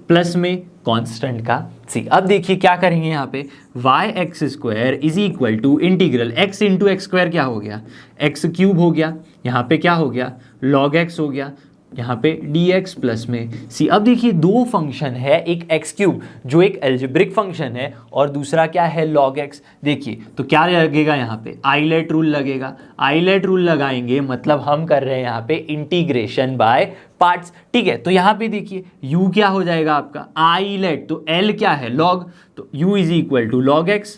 प्लस में कांस्टेंट का c। अब देखिए क्या करेंगे यहाँ पे, y(x square is equal to integral x into x square क्या हो गया, x क्यूब हो गया, यहाँ पे क्या हो गया log x हो गया, यहाँ पे dx प्लस में c। अब देखिए दो फंक्शन है, एक x क्यूब जो एक एल्जेब्रिक फंक्शन है और दूसरा क्या है log x। देखिए तो क्या लगेगा यहाँ पे, आइलेट रूल लगेगा, आइलेट रूल लगाएंगे मतलब हम कर रहे हैं यहाँ पे इंटीग्रेशन बाय पार्ट्स। ठीक है, तो यहाँ पे देखिए u क्या हो जाएगा आपका आइलेट, तो l क्या है log, तो u is equal to log x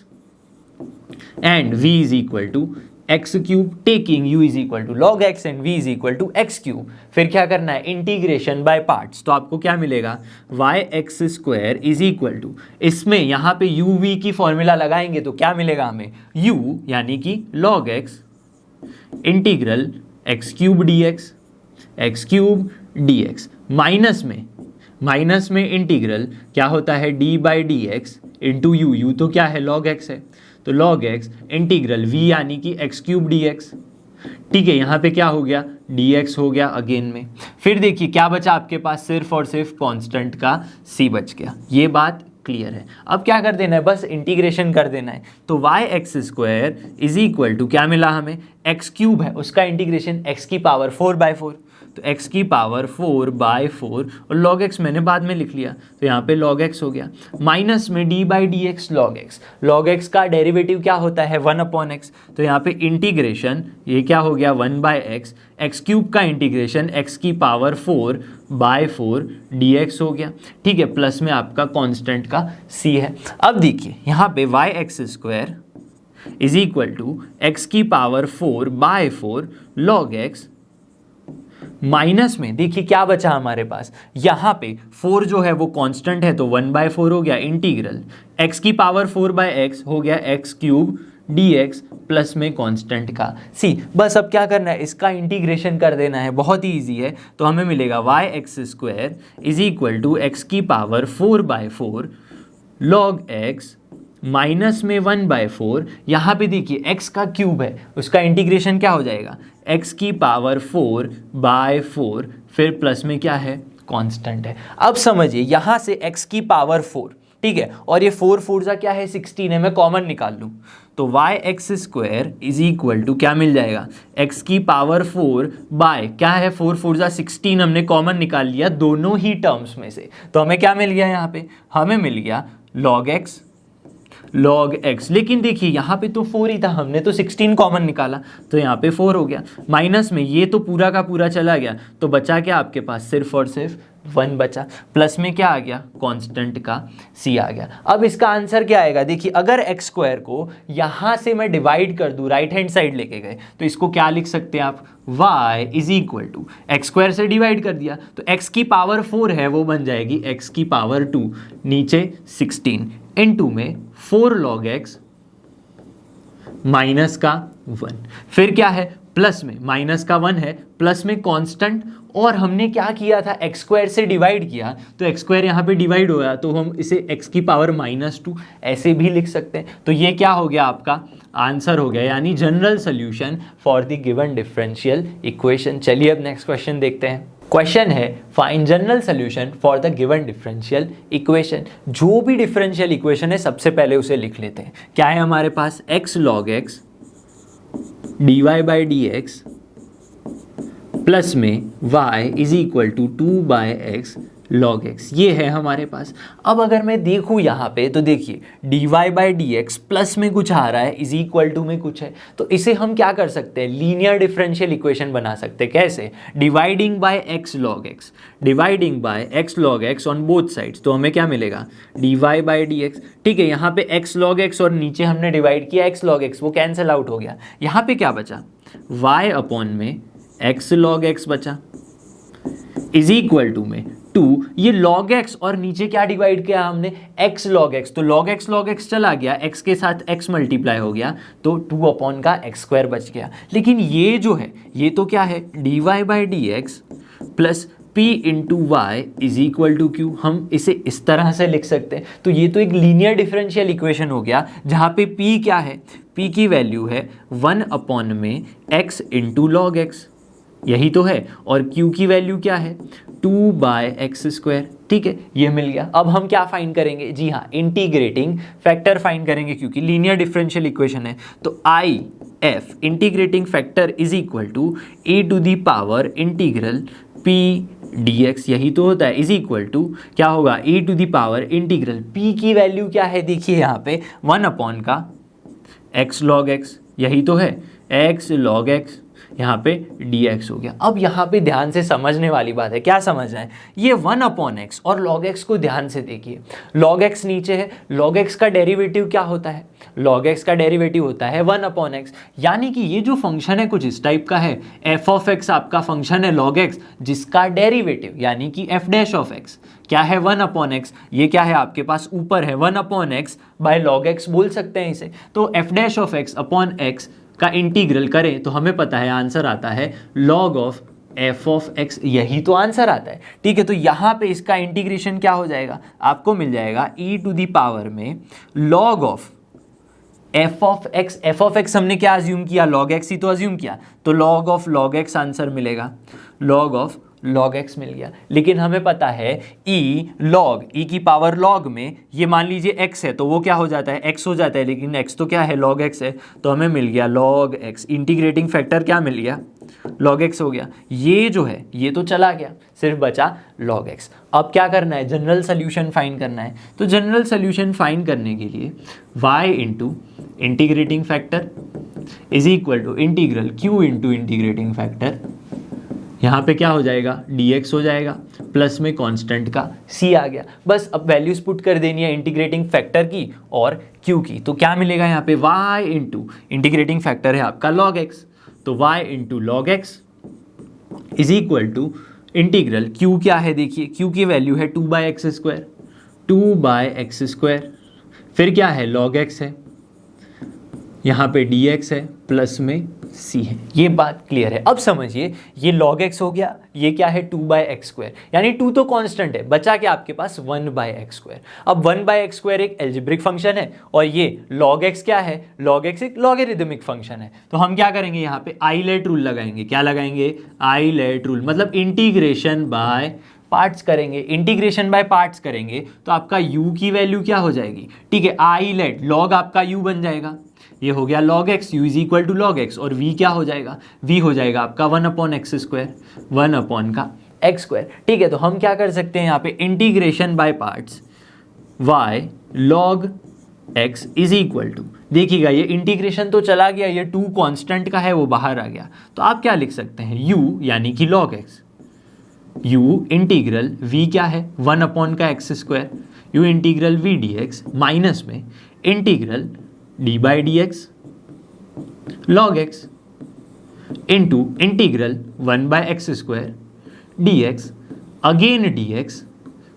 and v is equal to x cube, taking u is equal to log x and v is equal to x cube. फिर क्या करना है, इंटीग्रेशन बाय पार्ट्स, तो आपको क्या मिलेगा y(x square is equal to, इसमें यहाँ पे u v की फॉर्मूला लगाएंगे तो क्या मिलेगा हमें, u यानी कि log x integral x cube dx minus में इंटीग्रल क्या होता है d/dx इंटू u तो क्या है log x है, तो log x इंटीग्रल v यानी कि x क्यूब dx। ठीक है, यहाँ पे क्या हो गया dx हो गया अगेन में। फिर देखिए क्या बचा आपके पास, सिर्फ और सिर्फ कांस्टेंट का c बच गया। ये बात क्लियर है। अब क्या कर देना है, बस इंटीग्रेशन कर देना है, तो y(x square is equal to क्या मिला हमें, x क्यूब है उसका इंटीग्रेशन x की पावर 4/4, तो x की पावर 4/4 और log x मैंने बाद में लिख लिया तो यहाँ पे log x हो गया, माइनस में d/dx log x का डेरिवेटिव क्या होता है 1/x, तो यहाँ पे इंटीग्रेशन ये क्या हो गया 1/x, x क्यूब का इंटीग्रेशन x की पावर 4/4 dx हो गया। ठीक है, प्लस में आपका कांस्टेंट का c है। अब देखिए यहाँ पे y(x square is equal to x की पावर 4/4 log x माइनस में देखिए क्या बचा हमारे पास, यहाँ पे 4 जो है वो कांस्टेंट है तो 1/4 हो गया, इंटीग्रल x की पावर 4/x हो गया x क्यूब dx प्लस में कांस्टेंट का c। बस अब क्या करना है, इसका इंटीग्रेशन कर देना है, बहुत ही ईजी है। तो हमें मिलेगा y(x square is equal to x की पावर 4/4 log x माइनस में 1/4, यहाँ पे देखिए x का क्यूब है उसका इंटीग्रेशन क्या हो जाएगा x की पावर 4/4, फिर प्लस में क्या है कांस्टेंट है। अब समझिए यहाँ से x की पावर 4, ठीक है, और ये 4 4 क्या है 16 है, मैं कॉमन निकाल लूँ तो y(x square is equal to क्या मिल जाएगा, x की पावर 4 बाय क्या है 4 4 16, हमने कॉमन निकाल लिया दोनों ही टर्म्स में से, तो हमें क्या मिल गया, यहाँ पे हमें मिल गया log x। लेकिन देखिए यहाँ पे तो 4 ही था, हमने तो 16 कॉमन निकाला तो यहाँ पे 4 हो गया, माइनस में ये तो पूरा का पूरा चला गया तो बचा क्या आपके पास, सिर्फ और सिर्फ 1 बचा, प्लस में क्या आ गया कांस्टेंट का c आ गया। अब इसका आंसर क्या आएगा, देखिए अगर x स्क्वायर को यहाँ से मैं डिवाइड कर दूँ, राइट हैंड साइड लेके गए तो इसको क्या लिख सकते हैं आप, y is equal to x square से डिवाइड कर दिया तो x की पावर 4 है वो बन जाएगी x की पावर 2, नीचे 16 इनटू में 4 log x माइनस का 1, फिर क्या है प्लस में माइनस का 1 है, प्लस में कांस्टेंट, और हमने क्या किया था x स्क्वायर से डिवाइड किया तो x स्क्वायर यहाँ पे डिवाइड होया तो हम इसे x की पावर -2 ऐसे भी लिख सकते हैं। तो ये क्या हो गया आपका आंसर हो गया, यानी general solution for the given differential equation. चलिए अब नेक्स्ट क्वेश्चन देखते हैं। क्वेश्चन है find general solution for the given differential equation. जो भी डिफरेंशियल इक्वेशन है सबसे पहले उसे लिख लेते हैं। क्या है हमारे पास, x log x dy by D x plus में y is equal to 2/x log x, ये है हमारे पास। अब अगर मैं देखूँ यहाँ पे तो देखिए dy by D x plus में कुछ आ रहा है, इज इक्वल टू में कुछ है, तो इसे हम क्या कर सकते हैं, लीनियर डिफरेंशियल इक्वेशन बना सकते हैं। कैसे, dividing by x log x, dividing by x log x on both sides, तो हमें क्या मिलेगा, dy बाई डी एक्स। ठीक है, यहाँ पे x log x और नीचे हमने डिवाइड किया x log x, वो कैंसिल आउट हो गया। यहाँ पे क्या बचा, y अपॉन में x log x बचा, इज इक्वल टू में 2, ये log x और नीचे क्या डिवाइड किया हमने, x log x, तो log x चला गया, x के साथ x मल्टीप्लाई हो गया, तो 2 अपॉन का x स्क्वायर बच गया। लेकिन ये जो है ये तो क्या है, dy by D x plus p into y is equal to q, हम इसे इस तरह से लिख सकते हैं। तो ये तो एक लीनियर डिफरेंशियल इक्वेशन हो गया, जहाँ पे p क्या है, p की वैल्यू है 1 अपॉन में x इंटू लॉग एक्स, यही तो है, और q की वैल्यू क्या है, 2/x स्क्वायर। ठीक है, ये मिल गया। अब हम क्या फाइंड करेंगे, जी हाँ, इंटीग्रेटिंग फैक्टर फाइंड करेंगे, क्योंकि लीनियर डिफरेंशियल इक्वेशन है। तो I F integrating factor is equal to e to the power integral p dx, यही तो होता है, इज इक्वल टू क्या होगा, e to the power integral p की वैल्यू क्या है, देखिए यहाँ पे 1 अपॉन का x log x, यही तो है, x log x, यहाँ पे dx हो गया। अब यहाँ पे ध्यान से समझने वाली बात है, क्या समझना है, ये 1 अपॉन x और log x को ध्यान से देखिए, log x नीचे है, log x का डेरिवेटिव क्या होता है, log x का डेरिवेटिव होता है 1 अपॉन x, यानी कि ये जो फंक्शन है कुछ इस टाइप का है, f ऑफ x आपका फंक्शन है log x, जिसका डेरिवेटिव यानी कि f डैश ऑफ x क्या है, 1 अपॉन x, ये क्या है आपके पास ऊपर है 1 upon x by log x बोल सकते हैं इसे। तो f dash of x upon x का इंटीग्रल करें तो हमें पता है आंसर आता है log of f of x, यही तो आंसर आता है। ठीक है, तो यहाँ पे इसका इंटीग्रेशन क्या हो जाएगा, आपको मिल जाएगा e टू दी पावर में log of f of x हमने क्या अज्यूम किया, log x ही तो अज्यूम किया, तो log of log x answer मिलेगा, log ऑफ log x मिल गया। लेकिन हमें पता है e की पावर log में ये मान लीजिए x है तो वो क्या हो जाता है, x हो जाता है, लेकिन x तो क्या है, log x है, तो हमें मिल गया log x, इंटीग्रेटिंग फैक्टर क्या मिल गया, log x हो गया। ये जो है ये तो चला गया, सिर्फ बचा log x। अब क्या करना है, जनरल सोल्यूशन फाइंड करना है। तो जनरल सोल्यूशन फाइंड करने के लिए y into integrating factor is equal to integral q into integrating factor, यहाँ पे क्या हो जाएगा, dx हो जाएगा, प्लस में कांस्टेंट का c आ गया। बस अब वैल्यूज पुट कर देनी है इंटीग्रेटिंग फैक्टर की और q की, तो क्या मिलेगा यहाँ पे, y इंटू इंटीग्रेटिंग फैक्टर है आपका log x, तो y into log x is equal to integral q क्या है, देखिए q की वैल्यू है 2/x स्क्वायर, 2/x स्क्वायर, फिर क्या है, log x है, यहाँ पे dx है, प्लस में c है। ये बात क्लियर है। अब समझिए ये log x हो गया, ये क्या है 2/x स्क्वायर, यानी 2 तो कांस्टेंट है, बचा क्या आपके पास 1/x स्क्वायर। अब 1/x स्क्वायर एक एल्जेब्रिक फंक्शन है और ये log x क्या है, log x एक लॉगरिदमिक फंक्शन है। तो हम क्या करेंगे, यहाँ पे आइलेट रूल लगाएंगे। क्या लगाएंगे, आइलेट रूल, मतलब इंटीग्रेशन बाय पार्ट्स करेंगे। इंटीग्रेशन बाय पार्ट्स करेंगे तो आपका u की वैल्यू क्या हो जाएगी, ठीक है, आइलेट log आपका u बन जाएगा, ये हो गया log x, u is equal to log x, और v क्या हो जाएगा, v हो जाएगा आपका 1 अपॉन एक्स स्क्वायर, 1 अपॉन का एक्स स्क्वायर। ठीक है, तो हम क्या कर सकते हैं यहाँ पे, integration by parts y log x is equal to, देखिएगा ये इंटीग्रेशन तो चला गया, ये 2 कांस्टेंट का है वो बाहर आ गया, तो आप क्या लिख सकते हैं, u यानी कि log x, u integral v क्या है 1 अपॉन का x square, u integral v dx minus में integral d by D x log x into integral 1/x square dx, again dx,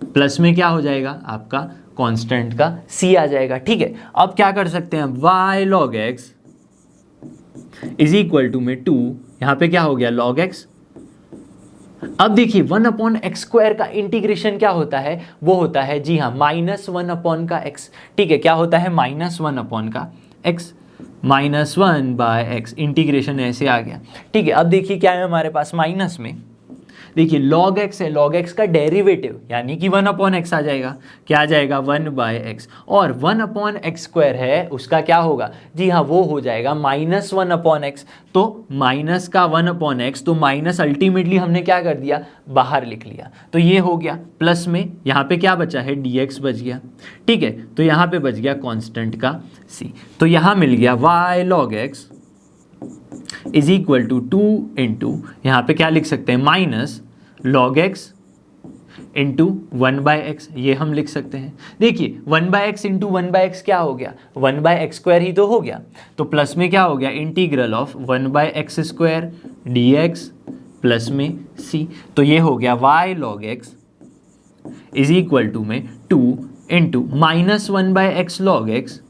plus में क्या हो जाएगा आपका कांस्टेंट का c आ जाएगा। ठीक है, अब क्या कर सकते हैं, y log x is equal to में 2, यहाँ पे क्या हो गया log x। अब देखिए 1 अपॉन एक्स स्क्वायर का इंटीग्रेशन क्या होता है, वो होता है, जी हाँ, -1 अपॉन का x। ठीक है, क्या होता है, -1 अपॉन का x, -1/x, इंटीग्रेशन ऐसे आ गया। ठीक है, अब देखिए क्या है हमारे पास माइनस में, देखिए log x है, log x का डेरिवेटिव यानी कि 1/x आ जाएगा। क्या आ जाएगा? 1/x, और 1/x² है उसका क्या होगा? जी हाँ, वो हो जाएगा -1/x। तो माइनस का 1/x, तो माइनस अल्टीमेटली हमने क्या कर दिया? बाहर लिख लिया। तो ये हो गया, प्लस में यहाँ पे क्या बचा है? dx बच गया। ठीक है, तो यहाँ पे बच गया कांस्टेंट का c। तो यहाँ मिल गया y log x is equal to 2 into, यहाँ पे क्या लिख सकते हैं? Minus log x into 1/x, ये हम लिख सकते हैं। देखिए 1/x इंटू 1/x क्या हो गया? 1/x² ही तो हो गया। तो प्लस में क्या हो गया? Integral of 1/x² dx plus में c। तो ये हो गया y log x is equal to में 2 into minus 1/x log x।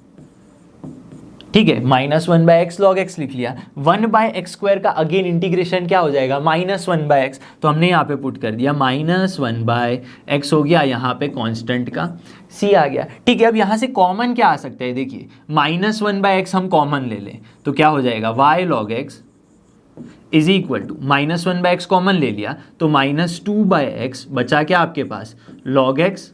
ठीक है, -1/x log x लिख लिया। 1/x² का अगेन इंटीग्रेशन क्या हो जाएगा? -1/x। तो हमने यहाँ पे पुट कर दिया -1/x हो गया, यहाँ पे कांस्टेंट का c आ गया। ठीक है, अब यहाँ से कॉमन क्या आ सकता है? देखिए -1/x हम कॉमन ले लें तो क्या हो जाएगा? y log x is equal to -1/x common ले लिया तो -2/x बचा क्या आपके पास? log x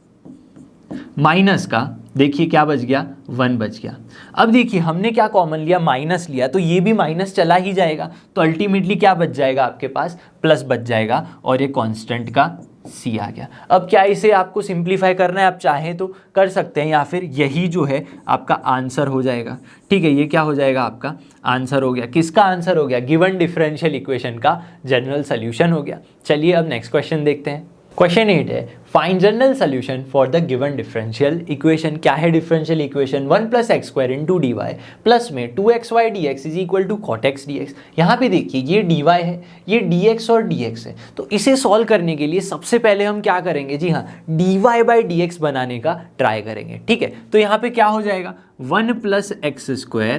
माइनस का, देखिए क्या बच गया? 1 बच गया। अब देखिए हमने क्या कॉमन लिया? माइनस लिया, तो ये भी माइनस चला ही जाएगा, तो अल्टीमेटली क्या बच जाएगा आपके पास? प्लस बच जाएगा, और ये कांस्टेंट का c आ गया। अब क्या इसे आपको सिंप्लीफाई करना है? आप चाहें तो कर सकते हैं, या फिर यही जो है आपका आंसर हो जाएगा। ठीक है, ये क्या हो जाएगा? आपका आंसर हो गया। किसका आंसर हो गया? गिवन डिफरेंशियल इक्वेशन का जनरल सोल्यूशन हो गया। चलिए अब नेक्स्ट क्वेश्चन देखते हैं। क्वेश्चन 8 है, find general solution for the given differential equation. क्या है differential equation? 1 + x² into d y plus में 2xy dx is equal to cot x d x. यहाँ पे देखिए ये dy है, ये dx और dx है। तो इसे सॉल्व करने के लिए सबसे पहले हम क्या करेंगे? जी हाँ, dy/dx बनाने का ट्राई करेंगे। ठीक है, तो यहाँ पे क्या हो जाएगा? 1 + x²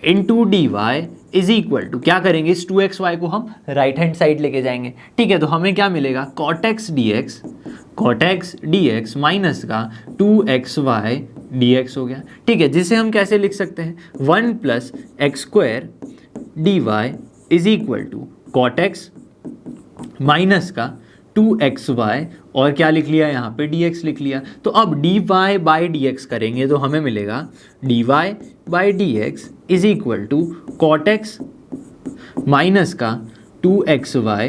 into d y is equal to, क्या करेंगे? इस 2xy को हम राइट हैंड साइड लेके जाएंगे। ठीक है, तो हमें क्या मिलेगा? Cot x d x minus का 2xy dx हो गया। ठीक है, जिसे हम कैसे लिख सकते हैं? 1 + x² dy is equal to cot x minus का 2xy, और क्या लिख लिया यहाँ पे? dx लिख लिया। तो अब dy/dx करेंगे तो हमें मिलेगा dy/dx is equal to cot x minus का 2xy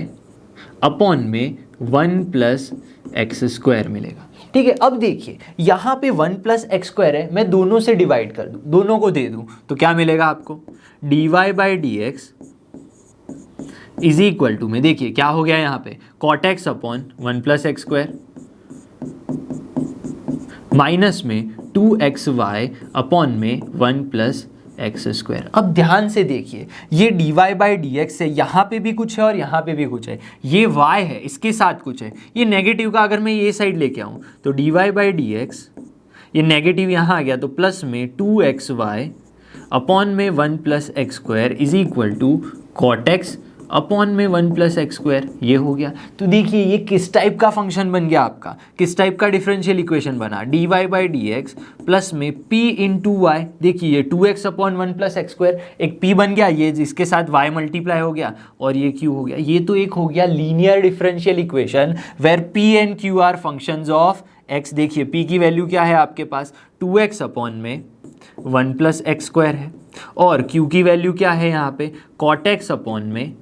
अपॉन में 1 + x² मिलेगा। ठीक है, अब देखिए यहाँ पे 1 + x² है, मैं दोनों से डिवाइड कर दूँ, दोनों को दे दूँ, तो क्या मिलेगा आपको? dy/dx इज इक्वल टू में, देखिए क्या हो गया यहाँ पे? Cot x upon 1 + x² minus में 2xy अपॉन में 1 + x²। अब ध्यान से देखिए, ये dy/dx है, यहाँ पे भी कुछ है और यहाँ पे भी कुछ है। ये y है, इसके साथ कुछ है। ये नेगेटिव का अगर मैं ये साइड लेके आऊँ तो dy/dx, ये नेगेटिव यहाँ आ गया, तो प्लस में 2xy अपॉन में 1 + x² is equal to cot x upon में 1 + x², ये हो गया। तो देखिए ये किस टाइप का फंक्शन बन गया आपका? किस टाइप का डिफरेंशियल इक्वेशन बना? dy/dx प्लस में p × y, देखिए ये 2x अपॉन 1 + x², एक p बन गया, ये जिसके साथ y मल्टीप्लाई हो गया, और ये q हो गया। ये तो एक हो गया linear differential equation where p and q are functions of x। देखिए p की वैल्यू क्या है आपके पास? 2x अपॉन में 1 + x² है, और q की वैल्यू क्या है यहाँ पे? कॉट एक्स अपॉन में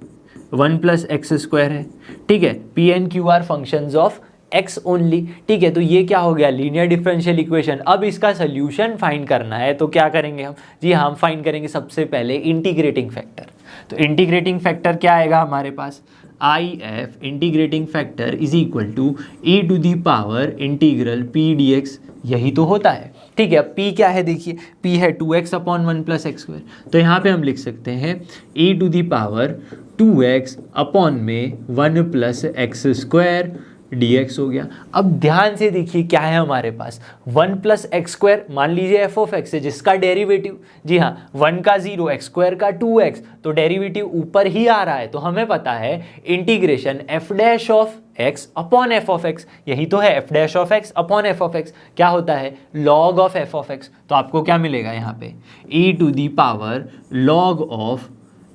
1 + x² है। ठीक है, p and q are functions of x only. ठीक है, तो ये क्या हो गया? Linear differential equation. अब इसका सोल्यूशन फाइंड करना है, तो क्या करेंगे हम? जी हाँ, हम फाइंड करेंगे सबसे पहले इंटीग्रेटिंग फैक्टर। तो इंटीग्रेटिंग फैक्टर क्या आएगा हमारे पास? IF integrating factor is equal to e⁻ integral p dx, यही तो होता है। ठीक है, अब p क्या है? देखिए p है 2x अपॉन 1 + x², तो यहाँ पे हम लिख सकते हैं e⁻ 2x अपॉन में 1 + x² dx हो गया। अब ध्यान से देखिए क्या है हमारे पास, 1 प्लस एक्स स्क्वायर, मान लीजिए एफ ऑफ एक्स है जिसका डेरिवेटिव, जी हाँ 1 का 0 एक्स स्क्वायर का 2x, तो डेरिवेटिव ऊपर ही आ रहा है, तो हमें पता है integration f dash of x upon f of x, यही तो है f dash of x upon f of x, क्या होता है log of f of x. तो आपको क्या मिलेगा यहाँ पे e to the power log of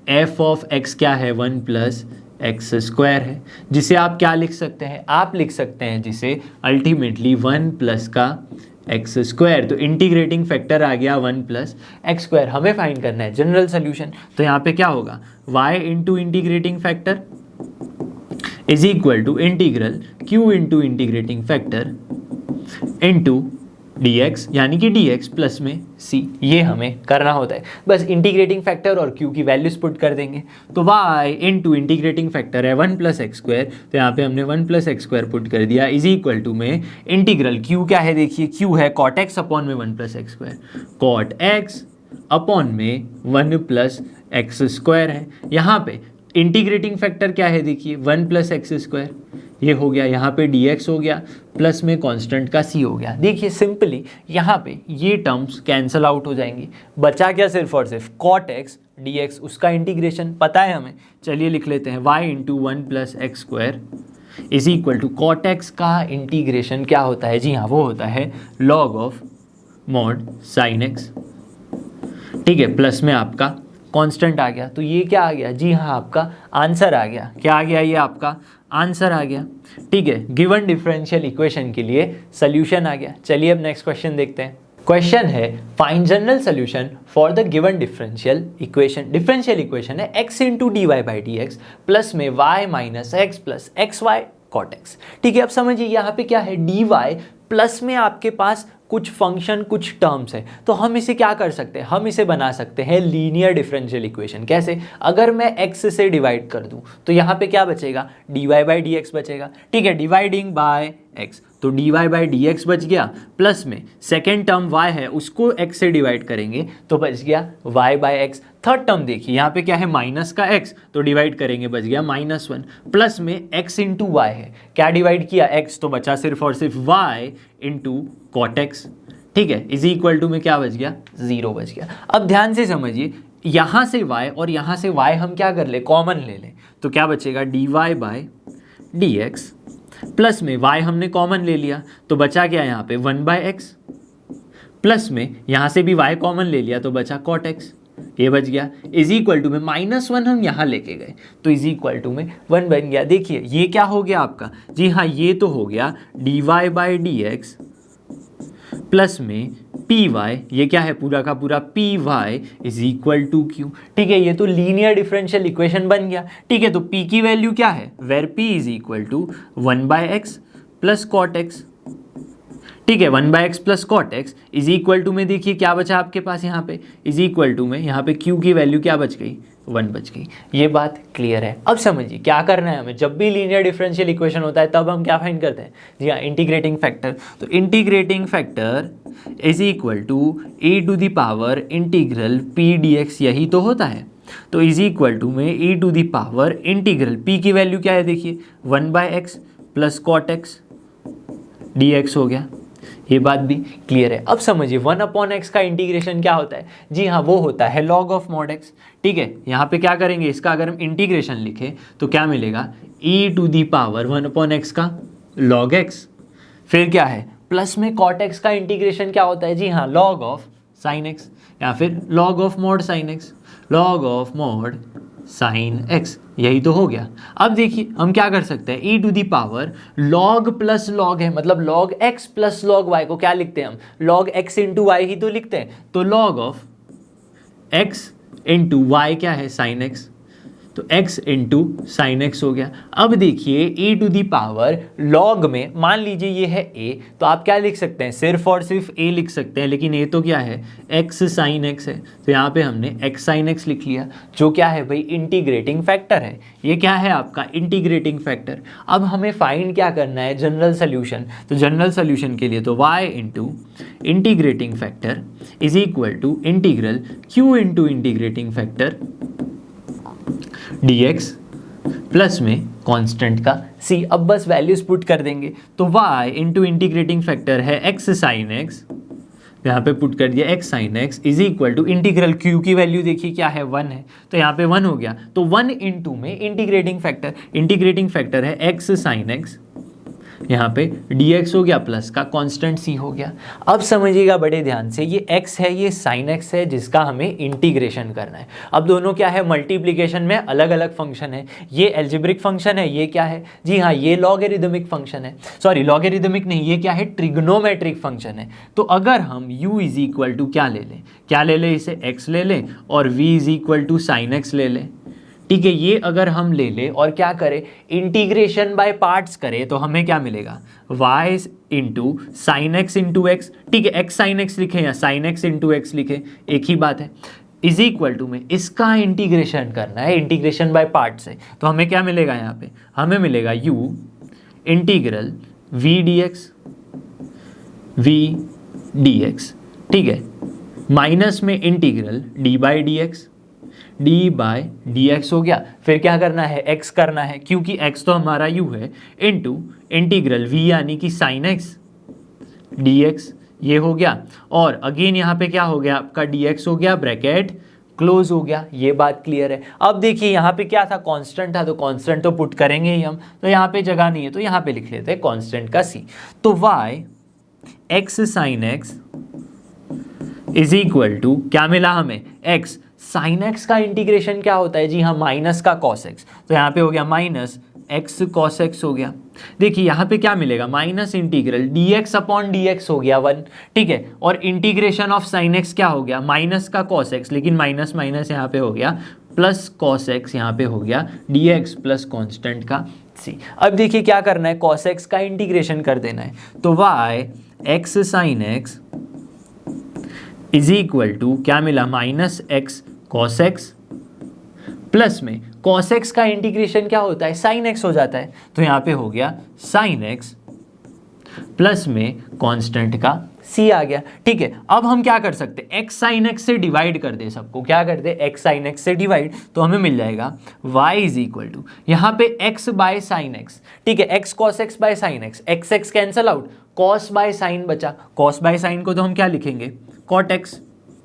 f of x क्या है 1 प्लस एक्स स्क्वायर है, जिसे आप क्या लिख सकते हैं, आप लिख सकते हैं जिसे अल्टीमेटली 1 प्लस का एक्स स्क्वायर। तो इंटीग्रेटिंग फैक्टर आ गया 1 प्लस एक्स स्क्वायर, हमें फाइंड करना है जनरल सोल्यूशन। तो यहाँ पे क्या होगा y into integrating factor is equal to integral q into integrating factor into dx, यानी कि dx प्लस में c, ये हमें करना होता है। बस इंटीग्रेटिंग फैक्टर और q की वैल्यूज पुट कर देंगे, तो y इंटू इंटीग्रेटिंग फैक्टर है 1 प्लस एक्स स्क्वायर, तो यहाँ पे हमने 1 प्लस एक्स स्क्वायर पुट कर दिया, इज इक्वल टू में इंटीग्रल q क्या है, देखिए q है कॉट एक्स अपॉन में 1 plus x square, cot x upon में 1 प्लस एक्स स्क्वायर है। यहाँ पे इंटीग्रेटिंग फैक्टर क्या है, देखिए 1 प्लस एक्स स्क्वायर, ये हो गया, यहाँ पे dx हो गया, प्लस में कांस्टेंट का c हो गया। देखिए सिंपली यहाँ पे ये टर्म्स कैंसल आउट हो जाएंगी, बचा क्या सिर्फ और सिर्फ cot x dx, उसका इंटीग्रेशन पता है हमें, चलिए लिख लेते हैं y into 1 plus x square is equal to cot x का इंटीग्रेशन क्या होता है, जी हाँ वो होता है log of mod sine x, ठीक है, प्लस में आपका कांस्टेंट आ गया। तो ये क्या आ गया, जी हाँ आपका आंसर आ गया, क्या आ गया, ये आपका आंसर आ गया, ठीक है। गिवन डिफरेंशियल इक्वेशन के लिए सोल्यूशन आ गया। चलिए अब नेक्स्ट क्वेश्चन देखते हैं। क्वेश्चन है find general solution for the given differential equation. Differential equation है x into d y by D x plus में y minus x plus x y cot x, ठीक है। अब समझिए यहाँ पे क्या है, डी वाई प्लस में आपके पास कुछ फंक्शन कुछ टर्म्स है, तो हम इसे क्या कर सकते हैं, हम इसे बना सकते हैं लीनियर डिफरेंशियल इक्वेशन। कैसे, अगर मैं x से डिवाइड कर दूं तो यहाँ पे क्या बचेगा, dy बाई डी एक्स बचेगा, ठीक है, डिवाइडिंग बाय x, तो dy बाई डी एक्स बच गया, प्लस में सेकेंड टर्म y है उसको x से डिवाइड करेंगे तो बच गया y by x. Third term देखिए यहाँ पे क्या है माइनस का x, तो डिवाइड करेंगे बच गया -1, प्लस में x इंटू वाई है, क्या डिवाइड किया x, तो बचा सिर्फ और सिर्फ y इंटू कॉट एक्स, ठीक है, इज इक्वल टू में क्या बच गया 0 बच गया। अब ध्यान से समझिए, यहाँ से y और यहाँ से y हम क्या कर ले, कॉमन ले लें, तो क्या बचेगा dy by D x, plus में y हमने कॉमन ले लिया तो बचा क्या यहाँ पे 1 बाई एक्स, प्लस में यहाँ से भी y कॉमन ले लिया तो बचा कॉट एक्स, ये बच गया, इज इक्वल टू में -1 हम यहाँ लेके गए तो इज इक्वल टू में 1 बन गया। देखिए ये क्या हो गया आपका, जी हाँ ये तो हो गया dy by D x plus में पी वाई, ये क्या है पूरा का पूरा p Y is equal to q, ठीक है, ये तो लीनियर डिफरेंशियल इक्वेशन बन गया, ठीक है। तो पी की वैल्यू क्या है, where p is equal to 1 by x plus cot x, ठीक है, 1 by x plus cot x is equal to में देखिए क्या बचा आपके पास यहाँ पे, इज इक्वल टू में यहाँ पे क्यू की वैल्यू क्या बच गई 1 बच गई। ये बात क्लियर है। अब समझिए क्या करना है हमें, जब भी लीनियर डिफरेंशियल इक्वेशन होता है तब हम क्या फाइंड करते हैं, जी हाँ इंटीग्रेटिंग फैक्टर। तो integrating factor is equal to e to the power integral p dx, यही तो होता है। तो इज इक्वल टू में e to the power integral p की वैल्यू क्या है, देखिए 1 by x plus cot x dx हो गया, ये बात भी क्लियर है। अब समझिए 1 अपॉन एक्स का इंटीग्रेशन क्या होता है, जी हाँ वो होता है लॉग ऑफ मॉड एक्स, ठीक है। यहाँ पे क्या करेंगे, इसका अगर हम इंटीग्रेशन लिखें तो क्या मिलेगा e to the power 1 upon x का लॉग एक्स, फिर क्या है प्लस में कॉट एक्स का इंटीग्रेशन क्या होता है, जी हाँ लॉग ऑफ साइन एक्स, या फिर log of mod sine x, log of mod sine x, यही तो हो गया। अब देखिए हम क्या कर सकते हैं, e to the power log plus log है, मतलब log x plus log y को क्या लिखते हैं हम, log x इंटू वाई ही तो लिखते हैं, तो log of x into y क्या है साइन x, तो x इंटू साइन एक्स हो गया। अब देखिए e to the power log में मान लीजिए ये है a, तो आप क्या लिख सकते हैं, सिर्फ और सिर्फ a लिख सकते हैं, लेकिन a तो क्या है x साइन x है, तो यहाँ पे हमने x साइन x लिख लिया, जो क्या है भाई इंटीग्रेटिंग फैक्टर है, ये क्या है आपका इंटीग्रेटिंग फैक्टर। अब हमें फाइंड क्या करना है, जनरल सोल्यूशन। तो जनरल सोल्यूशन के लिए तो y into integrating factor is equal to integral q into integrating factor dx plus में कांस्टेंट का c। अब बस वैल्यूज पुट कर देंगे तो y इंटू इंटीग्रेटिंग फैक्टर है x साइन x, यहाँ पे पुट कर दिया x sine x is equal to integral q की वैल्यू देखिए क्या है 1 है, तो यहाँ पे 1 हो गया, तो 1 इंटू में इंटीग्रेटिंग फैक्टर है x साइन x, यहाँ पे dx हो गया प्लस का कांस्टेंट c हो गया। अब समझिएगा बड़े ध्यान से, ये x है ये sin x है जिसका हमें इंटीग्रेशन करना है। अब दोनों क्या है, मल्टीप्लिकेशन में अलग अलग फंक्शन है, ये एल्जेब्रिक फंक्शन है, ये क्या है, जी हाँ ये लॉगरिदमिक फंक्शन है, सॉरी लॉगरिदमिक नहीं, ये क्या है ट्रिग्नोमेट्रिक फंक्शन है। तो अगर हम u इज इक्वल टू क्या ले लें इसे x ले लें और v is equal to sine x ले लें, ठीक है। ये अगर हम ले लें और क्या करें, इंटीग्रेशन बाय पार्ट्स करें तो हमें क्या मिलेगा, y into sine x into x, ठीक है, x साइन एक्स लिखे या साइन एक्स इंटू एक्स लिखे, एक ही बात है, इज इक्वल टू में इसका इंटीग्रेशन करना है, इंटीग्रेशन बाय पार्ट से, तो हमें क्या मिलेगा, यहाँ पे हमें मिलेगा u इंटीग्रल v dx, ठीक है, माइनस में इंटीग्रल d बाई dx हो गया। फिर क्या करना है, x करना है क्योंकि x तो हमारा u है, इंटू इंटीग्रल v यानी कि साइन x dx, ये हो गया, और अगेन यहाँ पे क्या हो गया आपका dx हो गया, ब्रैकेट क्लोज हो गया। ये बात क्लियर है। अब देखिए यहाँ पे क्या था, कांस्टेंट था, तो कांस्टेंट तो पुट करेंगे ही हम, तो यहाँ पे जगह नहीं है तो यहाँ पे लिख लेते हैं कांस्टेंट का c। तो y x sine x is equal to क्या मिला हमें, x साइन x का इंटीग्रेशन क्या होता है, जी हाँ माइनस का cos x, तो यहाँ पे हो गया माइनस x cos x हो गया। देखिए यहाँ पे क्या मिलेगा, minus integral dx upon dx हो गया 1, ठीक है, और इंटीग्रेशन ऑफ साइन x क्या हो गया, माइनस का cos x, लेकिन माइनस माइनस यहाँ पे हो गया प्लस cos x, यहाँ पे हो गया dx प्लस कॉन्स्टेंट का c। अब देखिए क्या करना है, cos x का इंटीग्रेशन कर देना है, तो y x sine x is equal to क्या मिला, minus x cos x, plus में cos x का इंटीग्रेशन क्या होता है, sin x हो जाता है, तो यहाँ पे हो गया sin x प्लस में कांस्टेंट का c आ गया, ठीक है। अब हम क्या कर सकते हैं, x sin x से डिवाइड कर दे, सबको क्या कर दे, x sin x से डिवाइड, तो हमें मिल जाएगा y इज इक्वल टू यहाँ पे x बाय साइन x, ठीक है, x cos x by sine x, x cancel out, cos by sine बचा, cos बाय साइन को तो हम क्या लिखेंगे, cot x,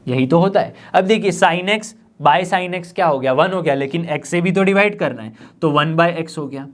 यही तो होता है। अब देखिए sine x by sine x क्या हो गया, 1 हो गया, लेकिन x से भी तो डिवाइड करना है, तो 1 बाय x हो गया,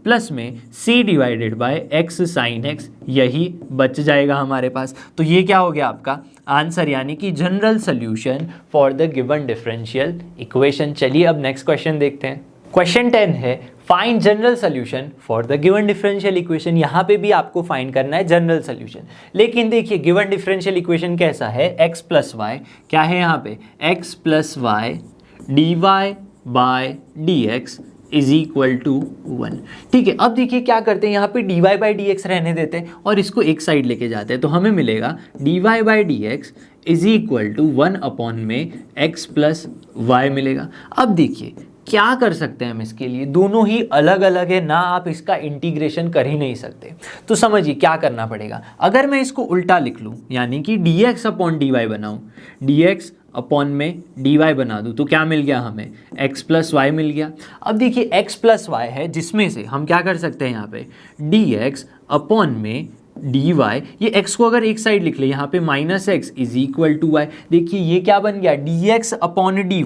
प्लस में c divided by x sine x, यही बच जाएगा हमारे पास। तो ये क्या हो गया आपका आंसर, यानी कि general solution for the given differential equation. चलिए अब नेक्स्ट क्वेश्चन देखते हैं। क्वेश्चन 10 है, find general solution for the given differential equation. यहाँ पे भी आपको फाइंड करना है जनरल सोल्यूशन, लेकिन देखिए गिवन डिफरेंशियल इक्वेशन कैसा है, x प्लस वाई, क्या है यहाँ पे x plus y d y by d x is equal to 1, ठीक है। अब देखिए क्या करते हैं, यहाँ पे d y by D x रहने देते हैं और इसको एक साइड लेके जाते हैं, तो हमें मिलेगा d y by D x is equal to 1 upon में x प्लस वाई मिलेगा। अब देखिए क्या कर सकते हैं हम इसके लिए, दोनों ही अलग अलग है ना, आप इसका इंटीग्रेशन कर ही नहीं सकते। तो समझिए क्या करना पड़ेगा, अगर मैं इसको उल्टा लिख लूँ, यानी कि dx अपॉन dy बनाऊँ, dx अपॉन में dy बना दूँ, तो क्या मिल गया हमें, x प्लस वाई मिल गया। अब देखिए x प्लस वाई है, जिसमें से हम क्या कर सकते हैं, यहाँ पे dx अपॉन में dy, ये x को अगर एक साइड लिख ले, यहाँ पे minus x is equal to y, देखिए ये क्या बन गया, dx अपॉन dy,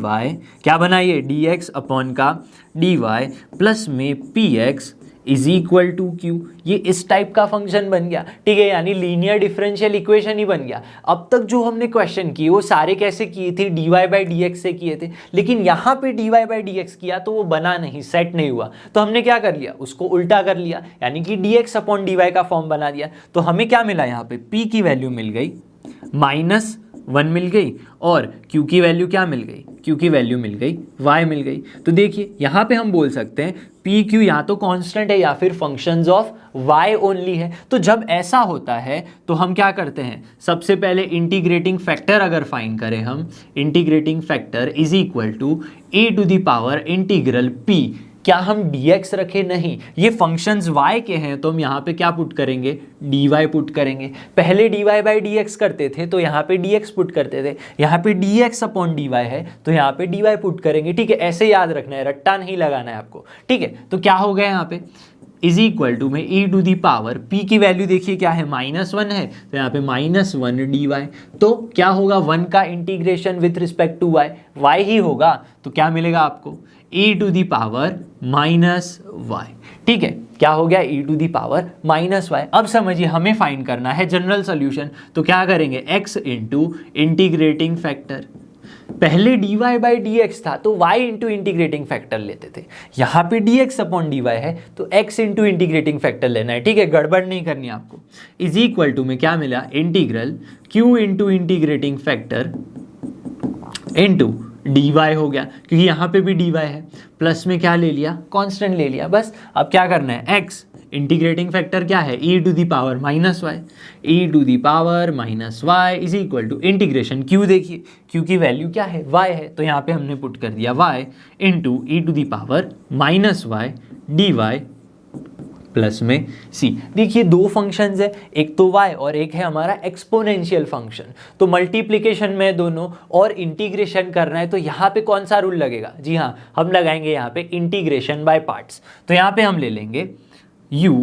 क्या बना ये dx अपॉन का dy प्लस में px is equal to q, ये इस टाइप का फंक्शन बन गया, ठीक है, यानी लीनियर डिफरेंशियल इक्वेशन ही बन गया। अब तक जो हमने क्वेश्चन किए वो सारे कैसे किए थे, dy बाई डी एक्स से किए थे, लेकिन यहाँ पे dy बाई डी एक्स किया तो वो बना नहीं, सेट नहीं हुआ, तो हमने क्या कर लिया, उसको उल्टा कर लिया, यानी कि dx अपॉन dy का फॉर्म बना दिया। तो हमें क्या मिला, यहाँ पे p की वैल्यू मिल गई -1 मिल गई, और q की वैल्यू क्या मिल गई, q की वैल्यू मिल गई y मिल गई। तो देखिए यहाँ पे हम बोल सकते हैं पी क्यू या तो कांस्टेंट है या फिर फंक्शंस ऑफ y ओनली है। तो जब ऐसा होता है तो हम क्या करते हैं, सबसे पहले इंटीग्रेटिंग फैक्टर अगर फाइंड करें हम, integrating factor is equal to a to the power integral p, क्या हम dx रखे? नहीं, ये फंक्शंस y के हैं तो हम यहाँ पे क्या पुट करेंगे? dy पुट करेंगे। पहले dy बाई dx करते थे तो यहाँ पे dx पुट करते थे, यहाँ पे dx अपॉन dy है तो यहाँ पे dy पुट करेंगे। ठीक है, ऐसे याद रखना है, रट्टा नहीं लगाना है आपको। ठीक है, तो क्या हो गया यहाँ पे इज इक्वल टू में e to the power p की वैल्यू देखिए क्या है, -1 है तो यहाँ पे -1 dy। तो क्या होगा, 1 का integration with respect to y ही होगा, तो क्या मिलेगा आपको e to the power -y। ठीक है, क्या हो गया, e to the power -y। अब समझिए हमें फाइंड करना है जनरल सोल्यूशन, तो क्या करेंगे, x इंटू इंटीग्रेटिंग फैक्टर। पहले dy बाई dx था तो y इंटू इंटीग्रेटिंग फैक्टर लेते थे, यहाँ पे dx अपॉन dy है तो x इंटू इंटीग्रेटिंग फैक्टर लेना है। ठीक है, गड़बड़ नहीं करनी आपको। इज इक्वल टू में क्या मिला, integral q into integrating factor into dy हो गया, क्योंकि यहाँ पे भी dy है, प्लस में क्या ले लिया, कांस्टेंट ले लिया। बस अब क्या करना है, x इंटीग्रेटिंग फैक्टर क्या है, e to the power -y, e to the power -y is equal to integration q, देखिए q की वैल्यू क्या है, y है, तो यहाँ पे हमने पुट कर दिया y into e to the power -y dy plus में c। देखिए दो फंक्शंस है, एक तो y और एक है हमारा एक्सपोनेंशियल फंक्शन, तो मल्टीप्लिकेशन में दोनों और इंटीग्रेशन करना है तो यहाँ पे कौन सा रूल लगेगा, जी हाँ हम लगाएंगे यहाँ पे इंटीग्रेशन बाय पार्ट्स। तो यहाँ पे हम ले लेंगे u